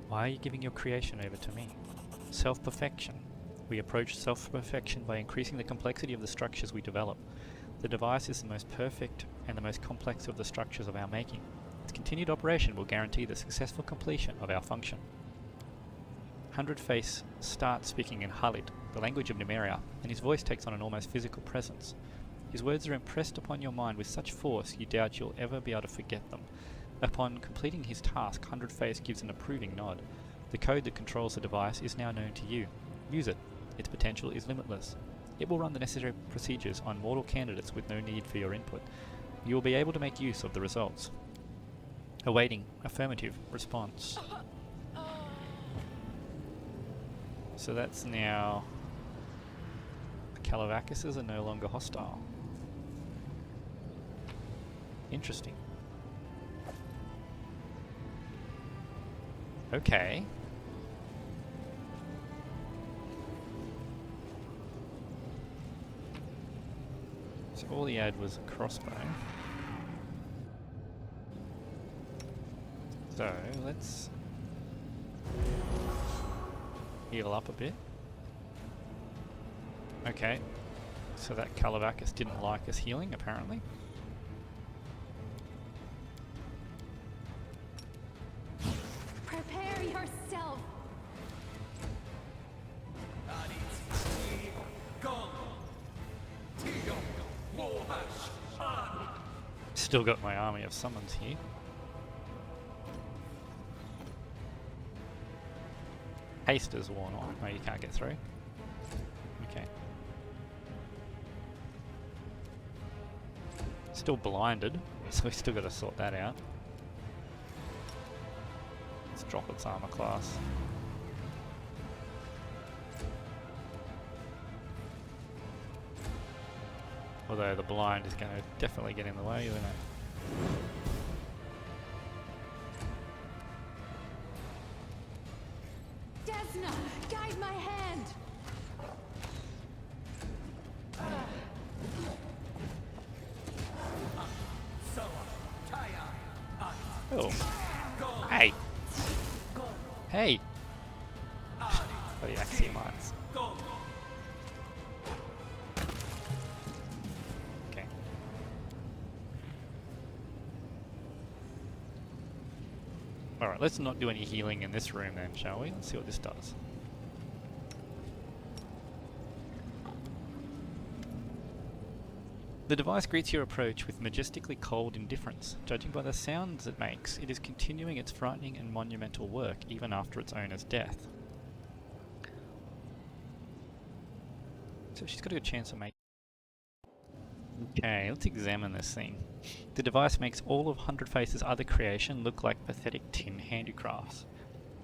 Why are you giving your creation over to me? Self-perfection. We approach self-perfection by increasing the complexity of the structures we develop. The device is the most perfect and the most complex of the structures of our making. Its continued operation will guarantee the successful completion of our function. 100-Face starts speaking in Halid, the language of Numeria, and his voice takes on an almost physical presence. His words are impressed upon your mind with such force you doubt you'll ever be able to forget them. Upon completing his task, 100-Face gives an approving nod. The code that controls the device is now known to you. Use it. Its potential is limitless. It will run the necessary procedures on mortal candidates with no need for your input. You will be able to make use of the results. Awaiting affirmative response. So that's now... the Calavacuses are no longer hostile. Interesting. Okay. So all he had was a crossbow. So let's heal up a bit. Okay. So that Calavacus didn't like us healing, apparently. Prepare yourself. Still got my army of summons here. Haste is worn off. Oh, you can't get through. Okay. Still blinded, so we still got to sort that out. Let's drop its armor class. Although the blind is going to definitely get in the way, isn't it? Desna, guide my hand. Oh. Hey! Hey! Oh, the Axiomites. Okay. Alright, let's not do any healing in this room then, shall we? Let's see what this does. The device greets your approach with majestically cold indifference. Judging by the sounds it makes, it is continuing its frightening and monumental work even after its owner's death. So she's got a good chance of making... Okay, let's examine this thing. The device makes all of 100-Face's other creation look like pathetic tin handicrafts.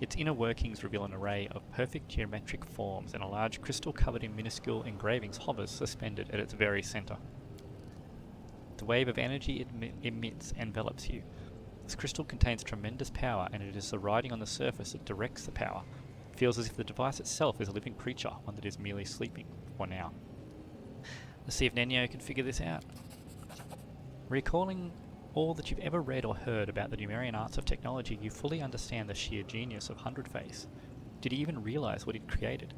Its inner workings reveal an array of perfect geometric forms, and a large crystal covered in minuscule engravings hovers suspended at its very centre. The wave of energy it emits envelops you. This crystal contains tremendous power, and it is the writing on the surface that directs the power. It feels as if the device itself is a living creature, one that is merely sleeping, for now. Let's see if Nenio can figure this out. Recalling all that you've ever read or heard about the Numerian arts of technology, you fully understand the sheer genius of 100-Face. Did he even realise what he'd created?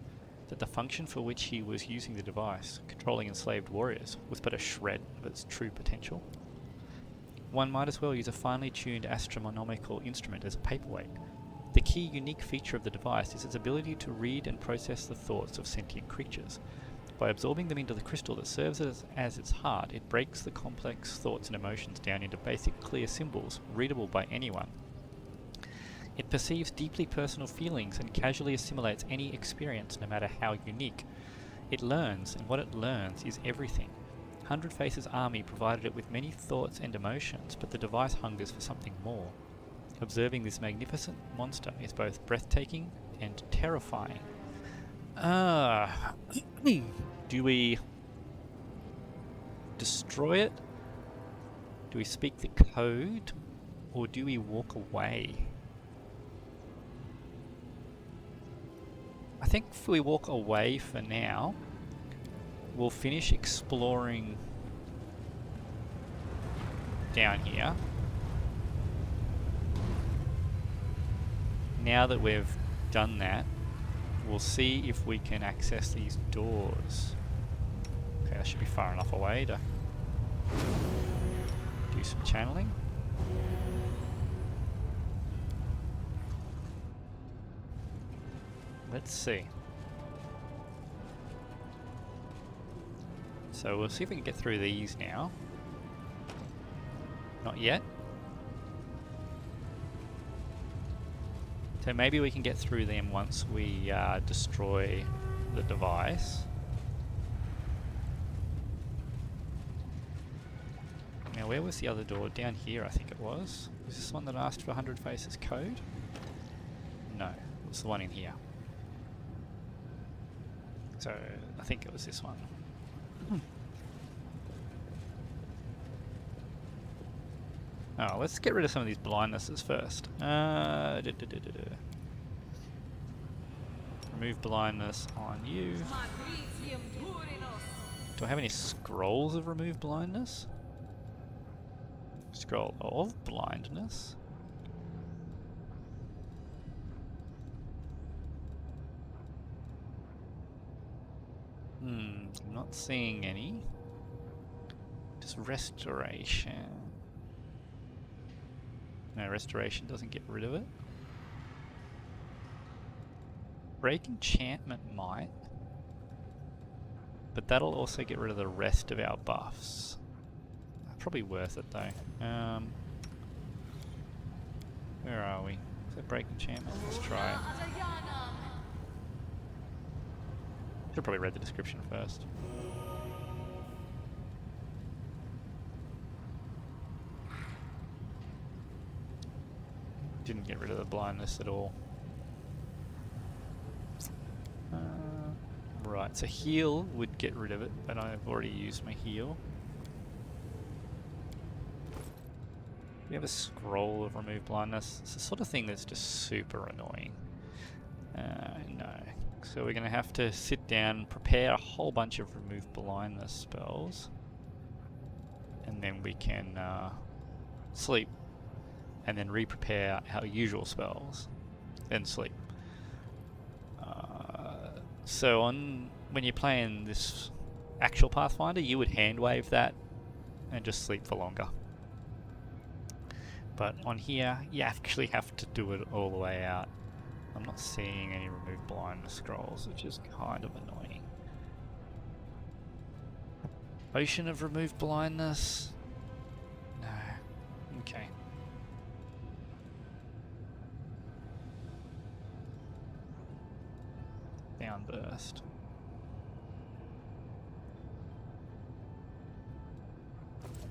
That the function for which he was using the device, controlling enslaved warriors, was but a shred of its true potential? One might as well use a finely tuned astronomical instrument as a paperweight. The key unique feature of the device is its ability to read and process the thoughts of sentient creatures. By absorbing them into the crystal that serves as its heart, it breaks the complex thoughts and emotions down into basic clear symbols, readable by anyone. It perceives deeply personal feelings and casually assimilates any experience, no matter how unique. It learns, and what it learns is everything. 100-Face's army provided it with many thoughts and emotions, but the device hungers for something more. Observing this magnificent monster is both breathtaking and terrifying. Do we destroy it? Do we speak the code? Or do we walk away? I think if we walk away for now, we'll finish exploring down here. Now that we've done that, we'll see if we can access these doors. Okay, that should be far enough away to do some channeling. Let's see. So we'll see if we can get through these now. Not yet. So maybe we can get through them once we destroy the device. Now where was the other door? Down here I think it was. Was this one that asked for 100 faces code? No, it's the one in here. So I think it was this one. Oh, let's get rid of some of these blindnesses first. Remove blindness on you. Do I have any scrolls of remove blindness? Scroll of blindness. I'm not seeing any. Just restoration. No, restoration doesn't get rid of it. Break enchantment might. But that'll also get rid of the rest of our buffs. Probably worth it though. Where are we? Is that break enchantment? Let's try it. Should have probably read the description first. Didn't get rid of the blindness at all. Right, so heal would get rid of it, but I've already used my heal. We have a scroll of remove blindness. It's the sort of thing that's just super annoying. No. So we're going to have to sit down, prepare a whole bunch of remove blindness spells, and then we can sleep, and then re-prepare our usual spells, then sleep. So when you're playing this actual Pathfinder, you would hand wave that and just sleep for longer. But on here, you actually have to do it all the way out. I'm not seeing any remove blindness scrolls, which is kind of annoying. Potion of remove blindness? No. Okay. Downburst.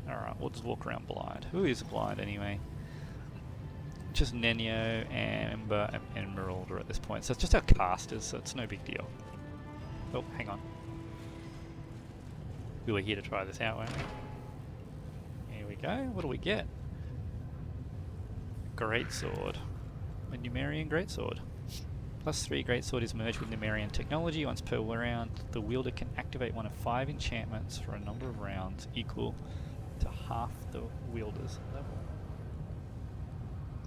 Alright, we'll just walk around blind. Who is blind anyway? Just Nenio, Amber, and Emerylda at this point. So it's just our casters, so it's no big deal. Oh, hang on. We were here to try this out, weren't we? Here we go. What do we get? Greatsword. A Numerian Greatsword. +3 Greatsword is merged with Numerian technology. Once per round, the wielder can activate one of 5 enchantments for a number of rounds equal to half the wielder's level.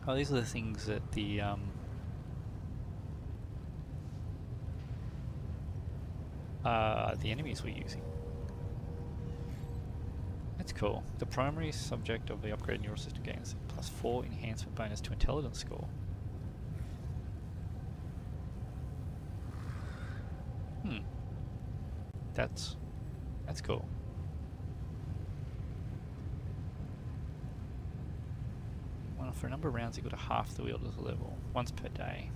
Oh, these are the things that the enemies were using. That's cool. The primary subject of the upgraded neural system gains +4 enhancement bonus to intelligence score. That's cool. Well, for a number of rounds, equal to half the wielder's level, once per day.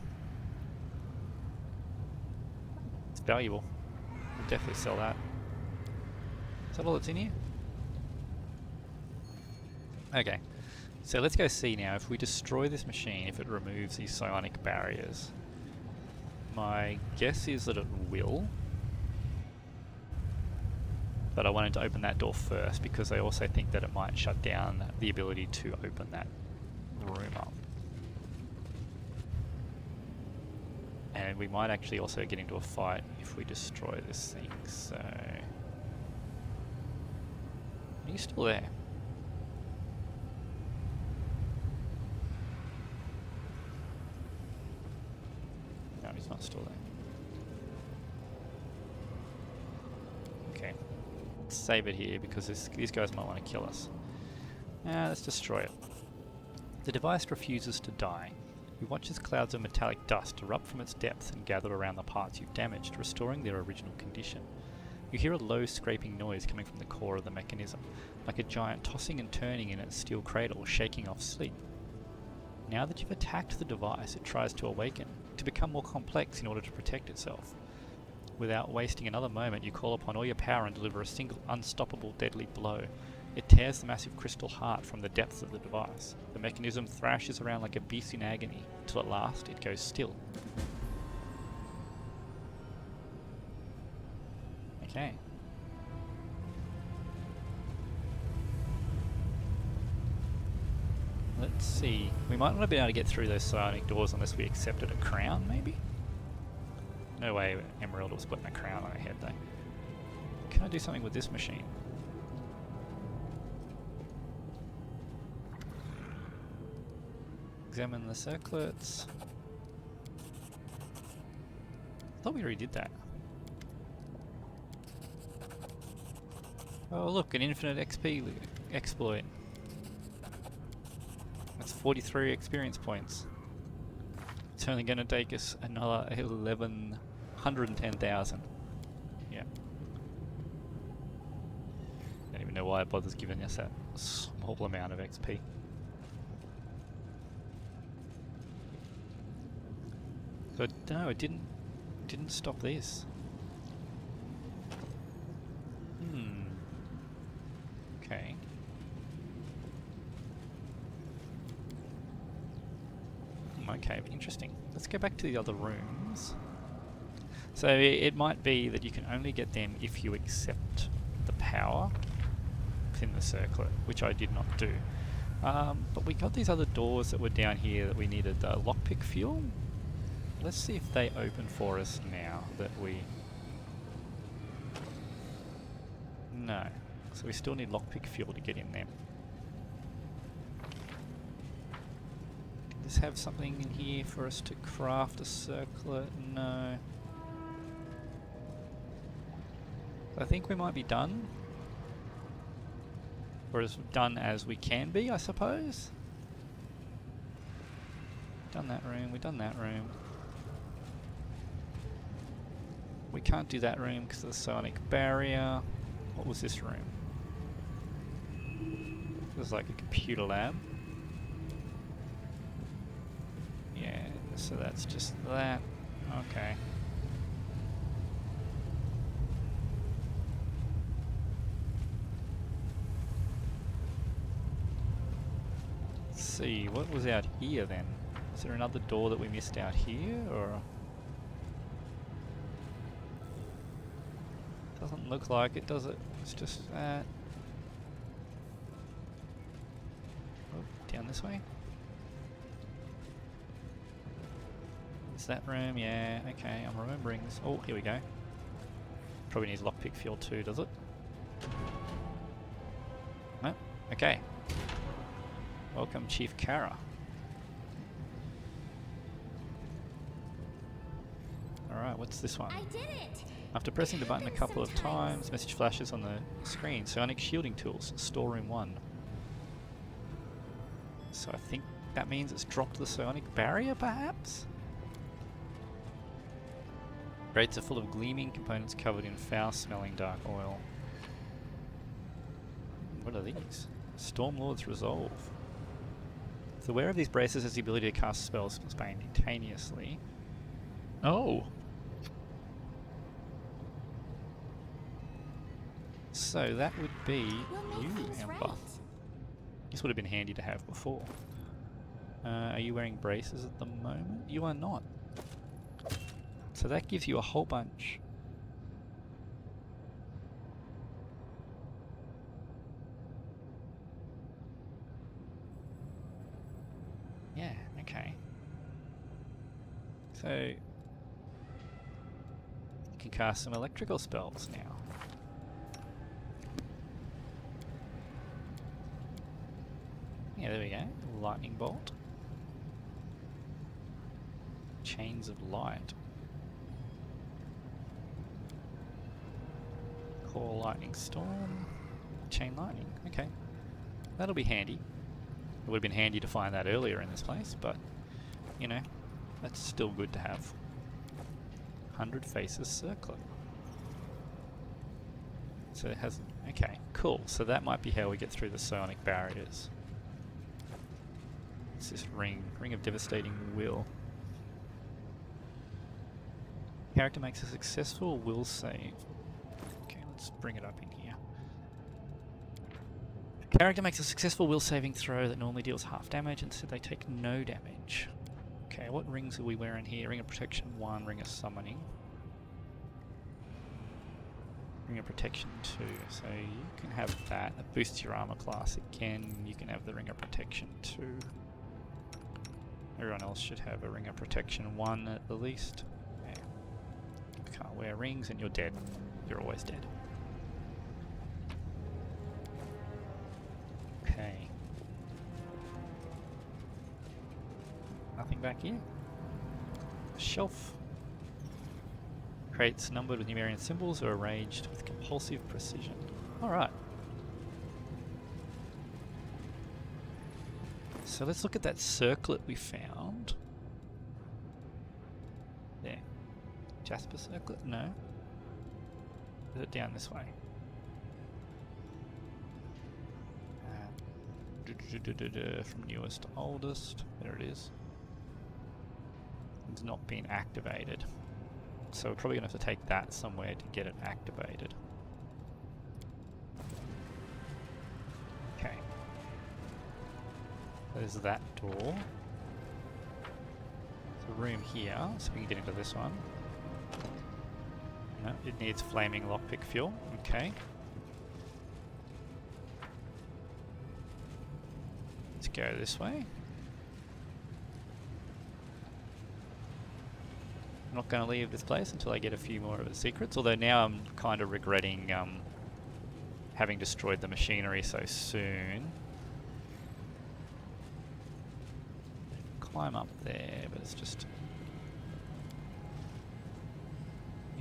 It's valuable. We'll definitely sell that. Is that all that's in here? Okay, so let's go see now if we destroy this machine, if it removes these psionic barriers. My guess is that it will. But I wanted to open that door first because I also think that it might shut down the ability to open that room up. And we might actually also get into a fight if we destroy this thing, so... Are you still there? No, he's not still there. Okay. Let's save it here because these guys might want to kill us. Let's destroy it. The device refuses to die. You watch as clouds of metallic dust erupt from its depths and gather around the parts you've damaged, restoring their original condition. You hear a low scraping noise coming from the core of the mechanism, like a giant tossing and turning in its steel cradle, shaking off sleep. Now that you've attacked the device, it tries to awaken, to become more complex in order to protect itself. Without wasting another moment, you call upon all your power and deliver a single unstoppable deadly blow. It tears the massive crystal heart from the depths of the device. The mechanism thrashes around like a beast in agony, till at last it goes still. Okay. Let's see. We might not have been able to get through those psionic doors unless we accepted a crown, maybe? No way Emerylda was putting a crown on her head, though. Can I do something with this machine? Examine the circlets. I thought we already did that. Oh look, an infinite XP exploit. That's 43 experience points. It's only going to take us another 110,000. Yeah. Don't even know why it bothers giving us that small amount of XP. But no, it didn't stop this. Okay. Okay, interesting. Let's go back to the other rooms. So it might be that you can only get them if you accept the power within the circlet, which I did not do. But we got these other doors that were down here that we needed lockpick fuel. Let's see if they open for us now that we... No. So we still need lockpick fuel to get in there. Does this have something in here for us to craft a circlet? No. I think we might be done. Or as done as we can be, I suppose. Done that room, we've done that room. We can't do that room because of the psionic barrier. What was this room? It was like a computer lab. Yeah, so that's just that. Okay. Let's see, what was out here then? Is there another door that we missed out here, or...? Doesn't look like it, does it? It's just that. Oh, down this way? Is that room? Yeah, okay, I'm remembering this. Oh, here we go. Probably needs lockpick fuel too, does it? No? Okay. Welcome, Chief Kara. Alright, what's this one? I did it! After pressing the button a couple of times, message flashes on the screen. Psionic shielding tools, storeroom 1. So I think that means it's dropped the psionic barrier, perhaps? Grates are full of gleaming components covered in foul-smelling dark oil. What are these? Stormlord's Resolve. The wearer of these braces has the ability to cast spells spontaneously. Oh! So that would be you, Amber. Right. This would have been handy to have before. Are you wearing braces at the moment? You are not. So that gives you a whole bunch. So you can cast some electrical spells now. Yeah, there we go. Lightning bolt. Chains of light. Core lightning storm. Chain lightning. Okay. That'll be handy. It would have been handy to find that earlier in this place, but, you know, that's still good to have. 100 faces circlet. So it has... Okay, cool. So that might be how we get through the psionic barriers. It's this ring. Ring of devastating will. Character makes a successful will save. Okay, let's bring it up in here. Character makes a successful will saving throw that normally deals half damage, instead they take no damage. Okay, what rings are we wearing here? Ring of Protection 1, Ring of Summoning. Ring of Protection 2, so you can have that. That boosts your armor class again. You can have the Ring of Protection 2. Everyone else should have a Ring of Protection 1 at the least. Yeah. You can't wear rings and you're dead. You're always dead. Okay. Nothing back here. Shelf. Crates numbered with Numerian symbols are arranged with compulsive precision. Alright. So let's look at that circlet we found. There. Jasper circlet? No. Is it down this way? From newest to oldest. There it is. It's not been activated. So we're probably going to have to take that somewhere to get it activated. Okay. There's that door. There's a room here, so we can get into this one. No, it needs flaming lockpick fuel. Okay. Let's go this way. I'm not going to leave this place until I get a few more of its secrets, although now I'm kind of regretting having destroyed the machinery so soon. Climb up there, but it's just...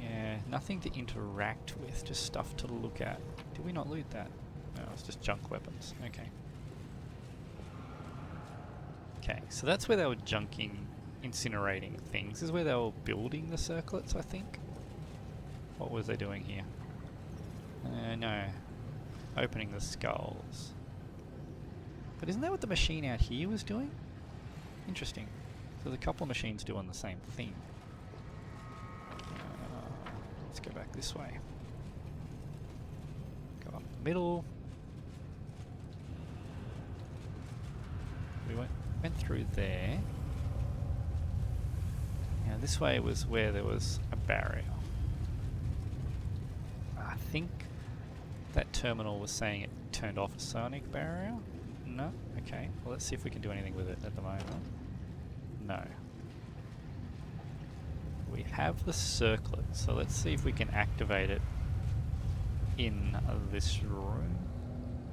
Yeah, nothing to interact with, just stuff to look at. Did we not loot that? No, it's just junk weapons. Okay. Okay, so that's where they were junking, incinerating things. This is where they were building the circlets, I think. What was they doing here? No. Opening the skulls. But isn't that what the machine out here was doing? Interesting. So there's a couple of machines doing the same thing. Let's go back this way. Go up the middle. We went through there. Now this way was where there was a barrier. I think that terminal was saying it turned off a sonic barrier. No? Okay. Well, let's see if we can do anything with it at the moment. No. We have the circlet, so let's see if we can activate it in this room.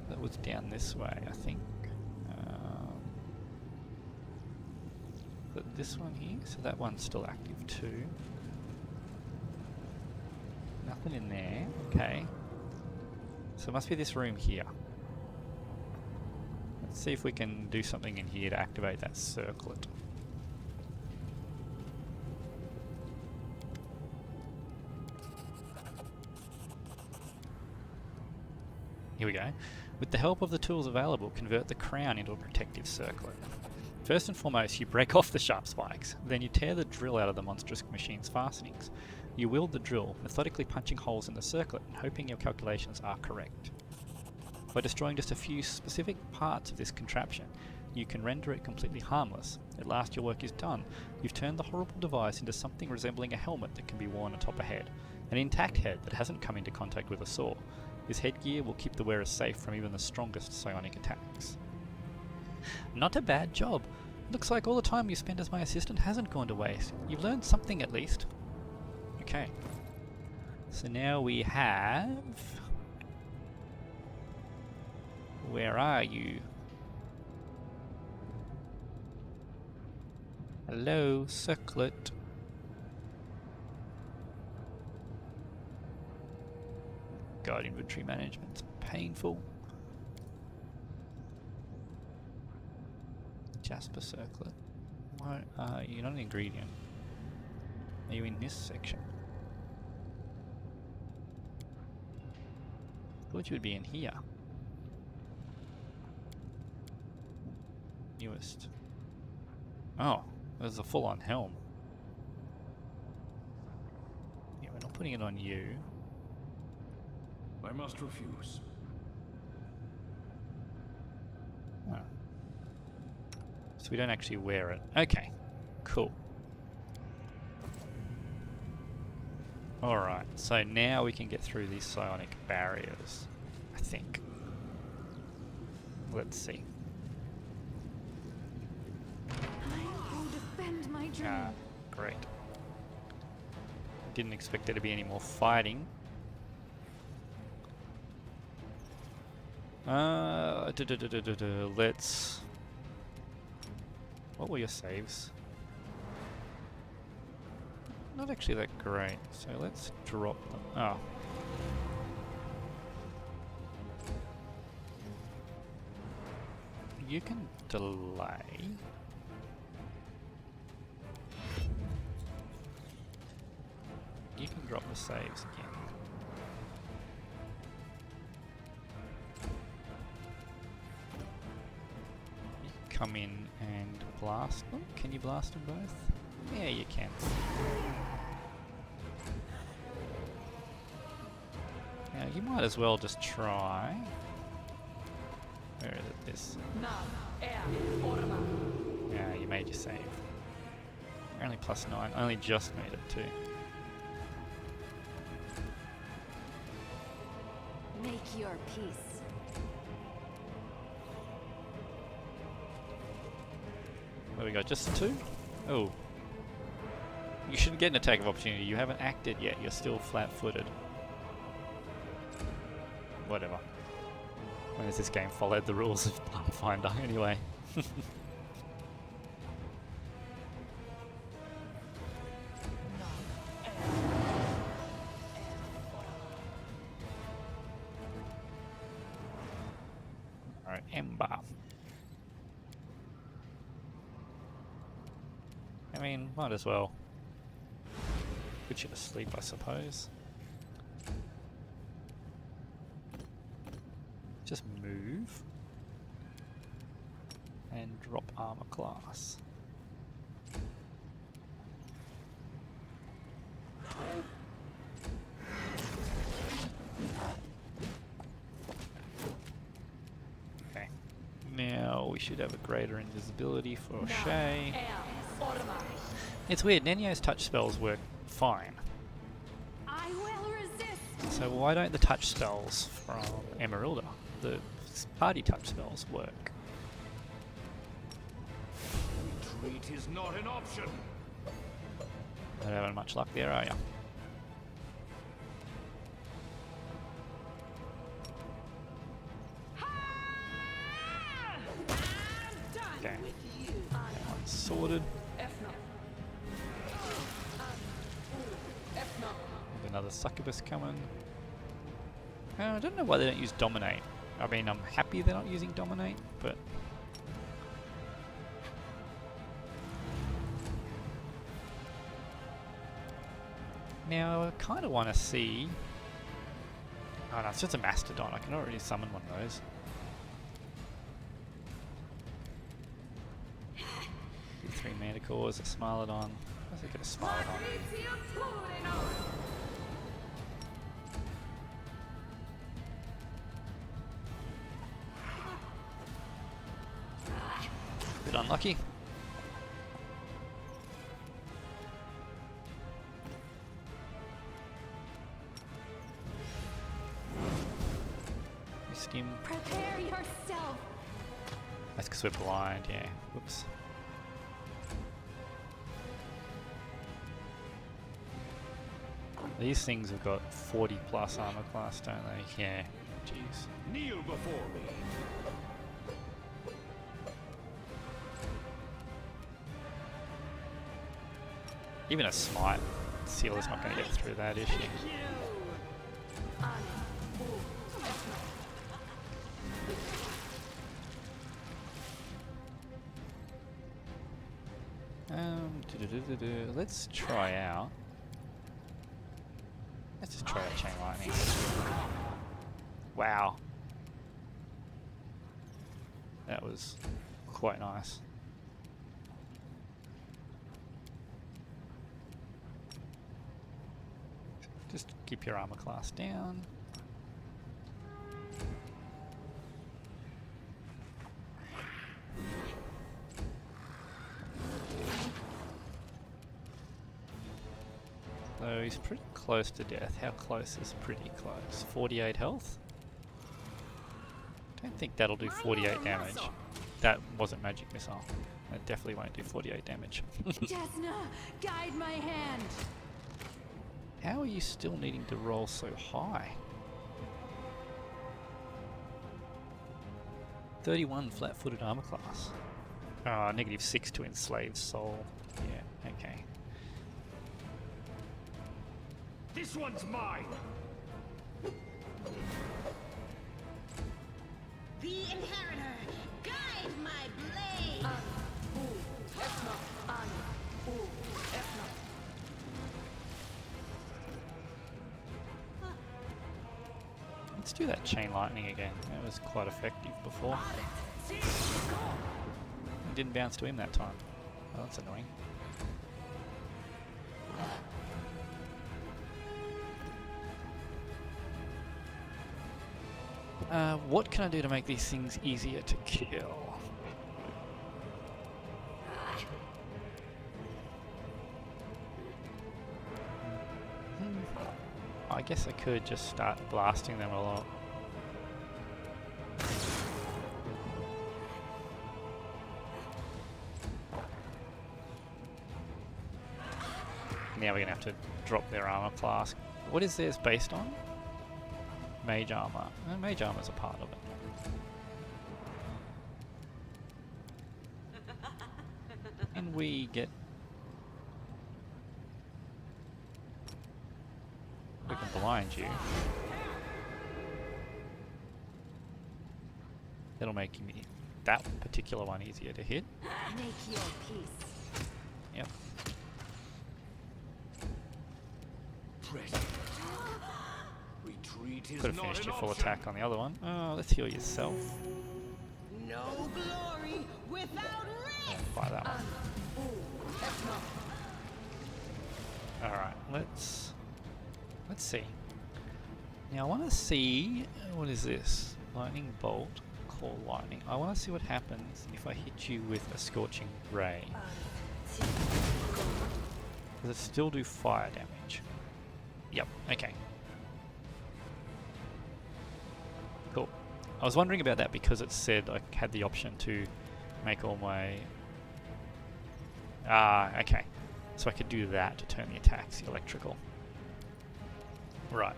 That was down this way, I think. But this one here, so that one's still active too. Nothing in there. Okay. So it must be this room here. Let's see if we can do something in here to activate that circlet. Here we go. With the help of the tools available, convert the crown into a protective circlet. First and foremost, you break off the sharp spikes. Then you tear the drill out of the monstrous machine's fastenings. You wield the drill, methodically punching holes in the circlet and hoping your calculations are correct. By destroying just a few specific parts of this contraption, you can render it completely harmless. At last your work is done. You've turned the horrible device into something resembling a helmet that can be worn atop a head. An intact head that hasn't come into contact with a saw. This headgear will keep the wearer safe from even the strongest psionic attacks. Not a bad job. Looks like all the time you spent as my assistant hasn't gone to waste. You've learned something at least. Okay. So now we have... Where are you? Hello, Circlet. God, inventory management's painful. Jasper Circlet. Why are you not an ingredient? Are you in this section? Thought you would be in here. Newest. Oh, there's a full-on helm. Yeah, we're not putting it on you. I must refuse. Oh. So we don't actually wear it. Okay, cool. Alright, so now we can get through these psionic barriers, I think. Let's see. I will defend my dream. Ah, great. Didn't expect there to be any more fighting. Let's... What were your saves? Not actually that great, so let's drop them. Oh. You can delay. You can drop the saves again. You can come in and blast them. Can you blast them both? Yeah, you can. Now you might as well just try. Where is it? This. Yeah, you made your save. You're only +9. I only just made it too. Make your peace. What we got? Just 2? Oh. You shouldn't get an attack of opportunity. You haven't acted yet. You're still flat-footed. Whatever. When has this game followed the rules of Pathfinder anyway? Alright, Ember. I mean, might as well. Put you to sleep, I suppose. Just move and drop armor class. Okay. Now we should have a greater invisibility for Shay. It's weird, Nenio's touch spells work fine. I will resist. So why don't the touch spells from Emerylda, the party touch spells, work? Retreat is not an option. Not having much luck there, are you? Okay. That one's sorted. There's another succubus coming. I don't know why they don't use Dominate. I mean, I'm happy they're not using Dominate, but... Now, I kind of want to see... Oh no, it's just a Mastodon. I can already summon one of those. 3 Manticores, a Smilodon. Let's look at a Smilodon. Bit unlucky. Skim. Prepare yourself. That's because we're blind, yeah. Whoops. These things have got 40 plus armor class, don't they? Yeah. Jeez. Kneel before me. Even a smite sealer's not going to get through that, is she? Let's try out. Let's just try out chain lightning. Wow. That was quite nice. Just keep your armor class down. So he's pretty close to death. How close is pretty close? 48 health? Don't think that'll do 48 damage. That wasn't magic missile. That definitely won't do 48 damage. Desna, guide my hand. How are you still needing to roll so high? 31 flat-footed armor class. -6 to enslaved soul. Yeah, okay. This one's mine. The inheritor, guide my blade. Let's do that chain lightning again. That was quite effective before. It didn't bounce to him that time. Oh, that's annoying. What can I do to make these things easier to kill? I guess I could just start blasting them a lot. Now we're gonna have to drop their armor class. What is theirs based on? Mage armor. Mage armor's a part of it. And we get... We can blind you. That'll make that particular one easier to hit. Make your peace. Yep. Retreat is Could have not finished an your full option. attack on the other one. Oh, let's heal yourself. No glory without risk. And buy that one. Alright, let's see. Now I want to see, what is this? Lightning bolt, core lightning. I want to see what happens if I hit you with a scorching ray. Does it still do fire damage? Yep, okay. Cool. I was wondering about that because it said I had the option to make all my... okay. So I could do that to turn the attacks electrical. Right.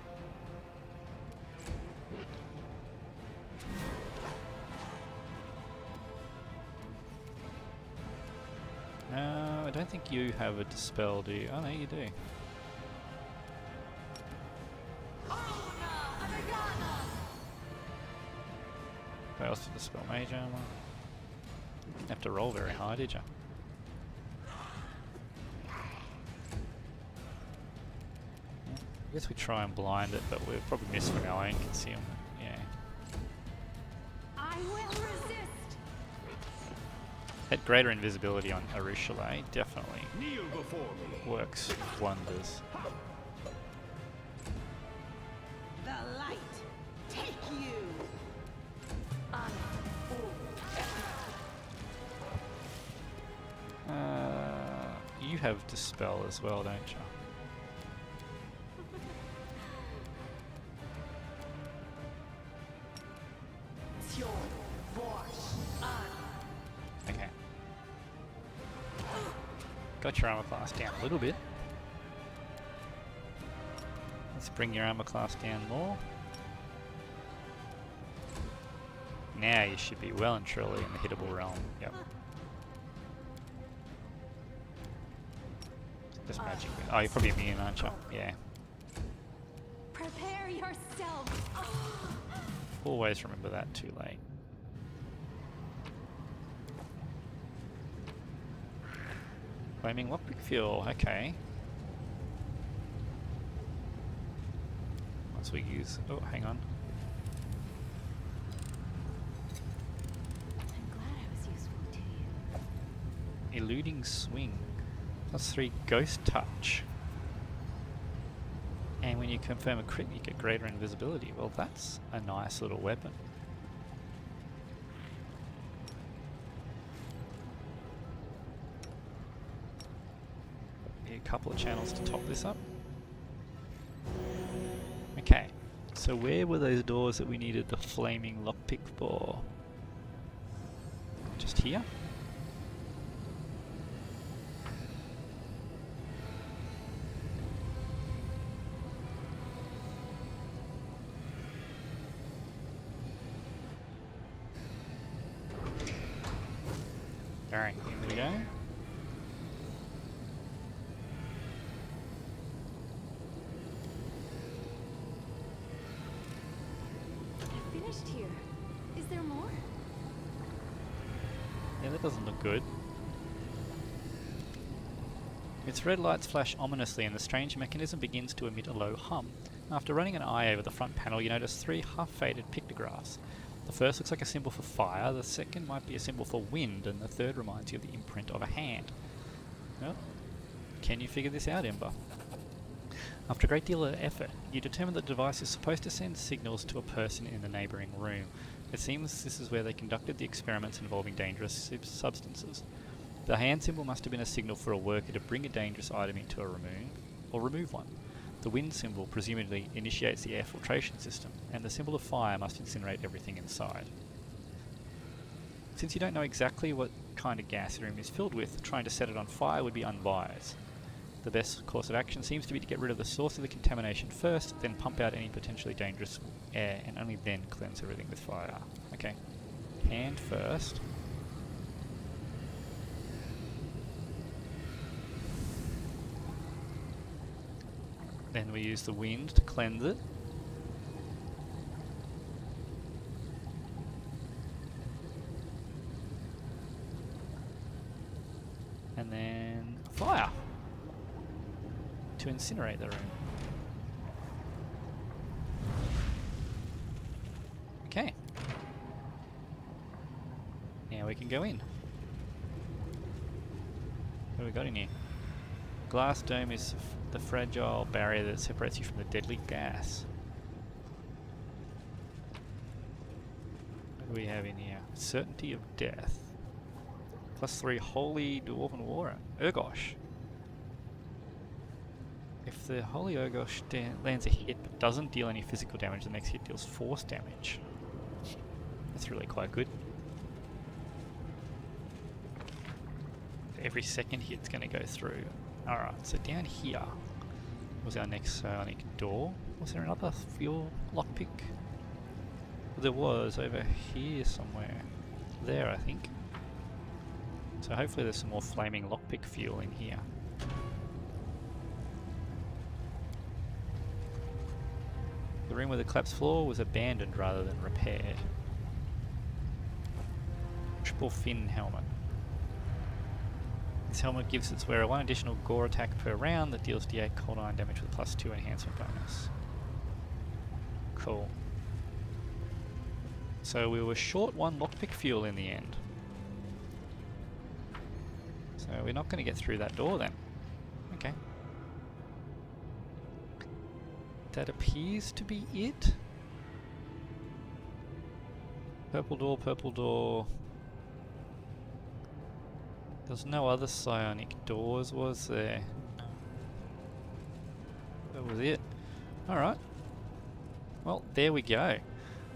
No, I don't think you have a dispel, do you? Oh no, you do. Fails to dispel mage armor. Didn't have to roll very high, did you? I guess we try and blind it, but we'll probably miss from our own concealment. Yeah. I will resist. That greater invisibility on Emerylda definitely Kneel before me. works wonders. The light, take you. You have dispel as well, don't you? Okay. Got your armor class down a little bit. Let's bring your armor class down more. Now you should be well and truly in the hittable realm. Yep. Just magic. Oh, you're probably immune, aren't you? Yeah. Prepare yourselves. Always remember that too late. Flaming lockpick fuel, okay. Once we use... oh, hang on. I'm glad I was useful to you. Eluding swing. +3 ghost touch. And when you confirm a crit, you get greater invisibility. Well, that's a nice little weapon. A couple of channels to top this up. Okay, so where were those doors that we needed the flaming lockpick for? Just here? Alright, here we go. You're finished here. Is there more? Yeah, that doesn't look good. Its red lights flash ominously and the strange mechanism begins to emit a low hum. After running an eye over the front panel, you notice 3 half-faded pictographs. The first looks like a symbol for fire, the second might be a symbol for wind, and the third reminds you of the imprint of a hand. Well, can you figure this out, Ember? After a great deal of effort, you determine that the device is supposed to send signals to a person in the neighbouring room. It seems this is where they conducted the experiments involving dangerous substances. The hand symbol must have been a signal for a worker to bring a dangerous item into a room, or remove one. The wind symbol presumably initiates the air filtration system, and the symbol of fire must incinerate everything inside. Since you don't know exactly what kind of gas the room is filled with, trying to set it on fire would be unwise. The best course of action seems to be to get rid of the source of the contamination first, then pump out any potentially dangerous air, and only then cleanse everything with fire. Okay, hand first. Then we use the wind to cleanse it. And then fire to incinerate the room. Okay. Now we can go in. What have we got in here? Glass dome is the fragile barrier that separates you from the deadly gas. What do we have in here? Certainty of death. +3 holy dwarven water. Urgosh. If the holy Urgosh lands a hit but doesn't deal any physical damage, the next hit deals force damage. That's really quite good. Every second hit's going to go through. Alright, so down here was our next psionic door. Was there another fuel lockpick? There was over here somewhere. There, I think. So hopefully there's some more flaming lockpick fuel in here. The room with the collapsed floor was abandoned rather than repaired. Triple fin helmet. This helmet gives its wearer 1 additional gore attack per round that deals d8 cold iron damage with +2 enhancement bonus. Cool. So we were short 1 lockpick fuel in the end. So we're not going to get through that door then. Okay. That appears to be it. Purple door, purple door. There's no other psionic doors, was there? That was it. Alright. Well, there we go.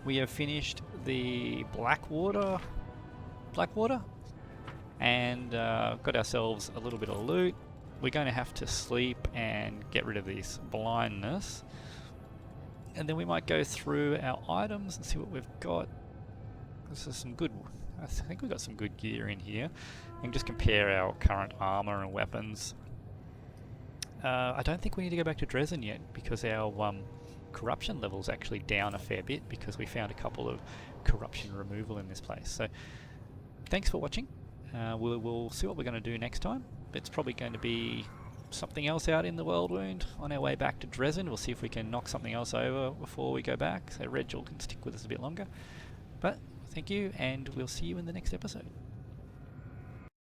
We have finished the Blackwater and got ourselves a little bit of loot. We're going to have to sleep and get rid of this blindness. and then we might go through our items and see what we've got. This is some good, I think we've got some good gear in here, and just compare our current armor and weapons. I don't think we need to go back to Dresden yet, because our corruption level's actually down a fair bit, because we found a couple of corruption removal in this place. So thanks for watching. We'll see what we're going to do next time. It's probably going to be something else out in the World Wound on our way back to Dresden. We'll see if we can knock something else over before we go back, so Reg can stick with us a bit longer. But thank you, and we'll see you in the next episode.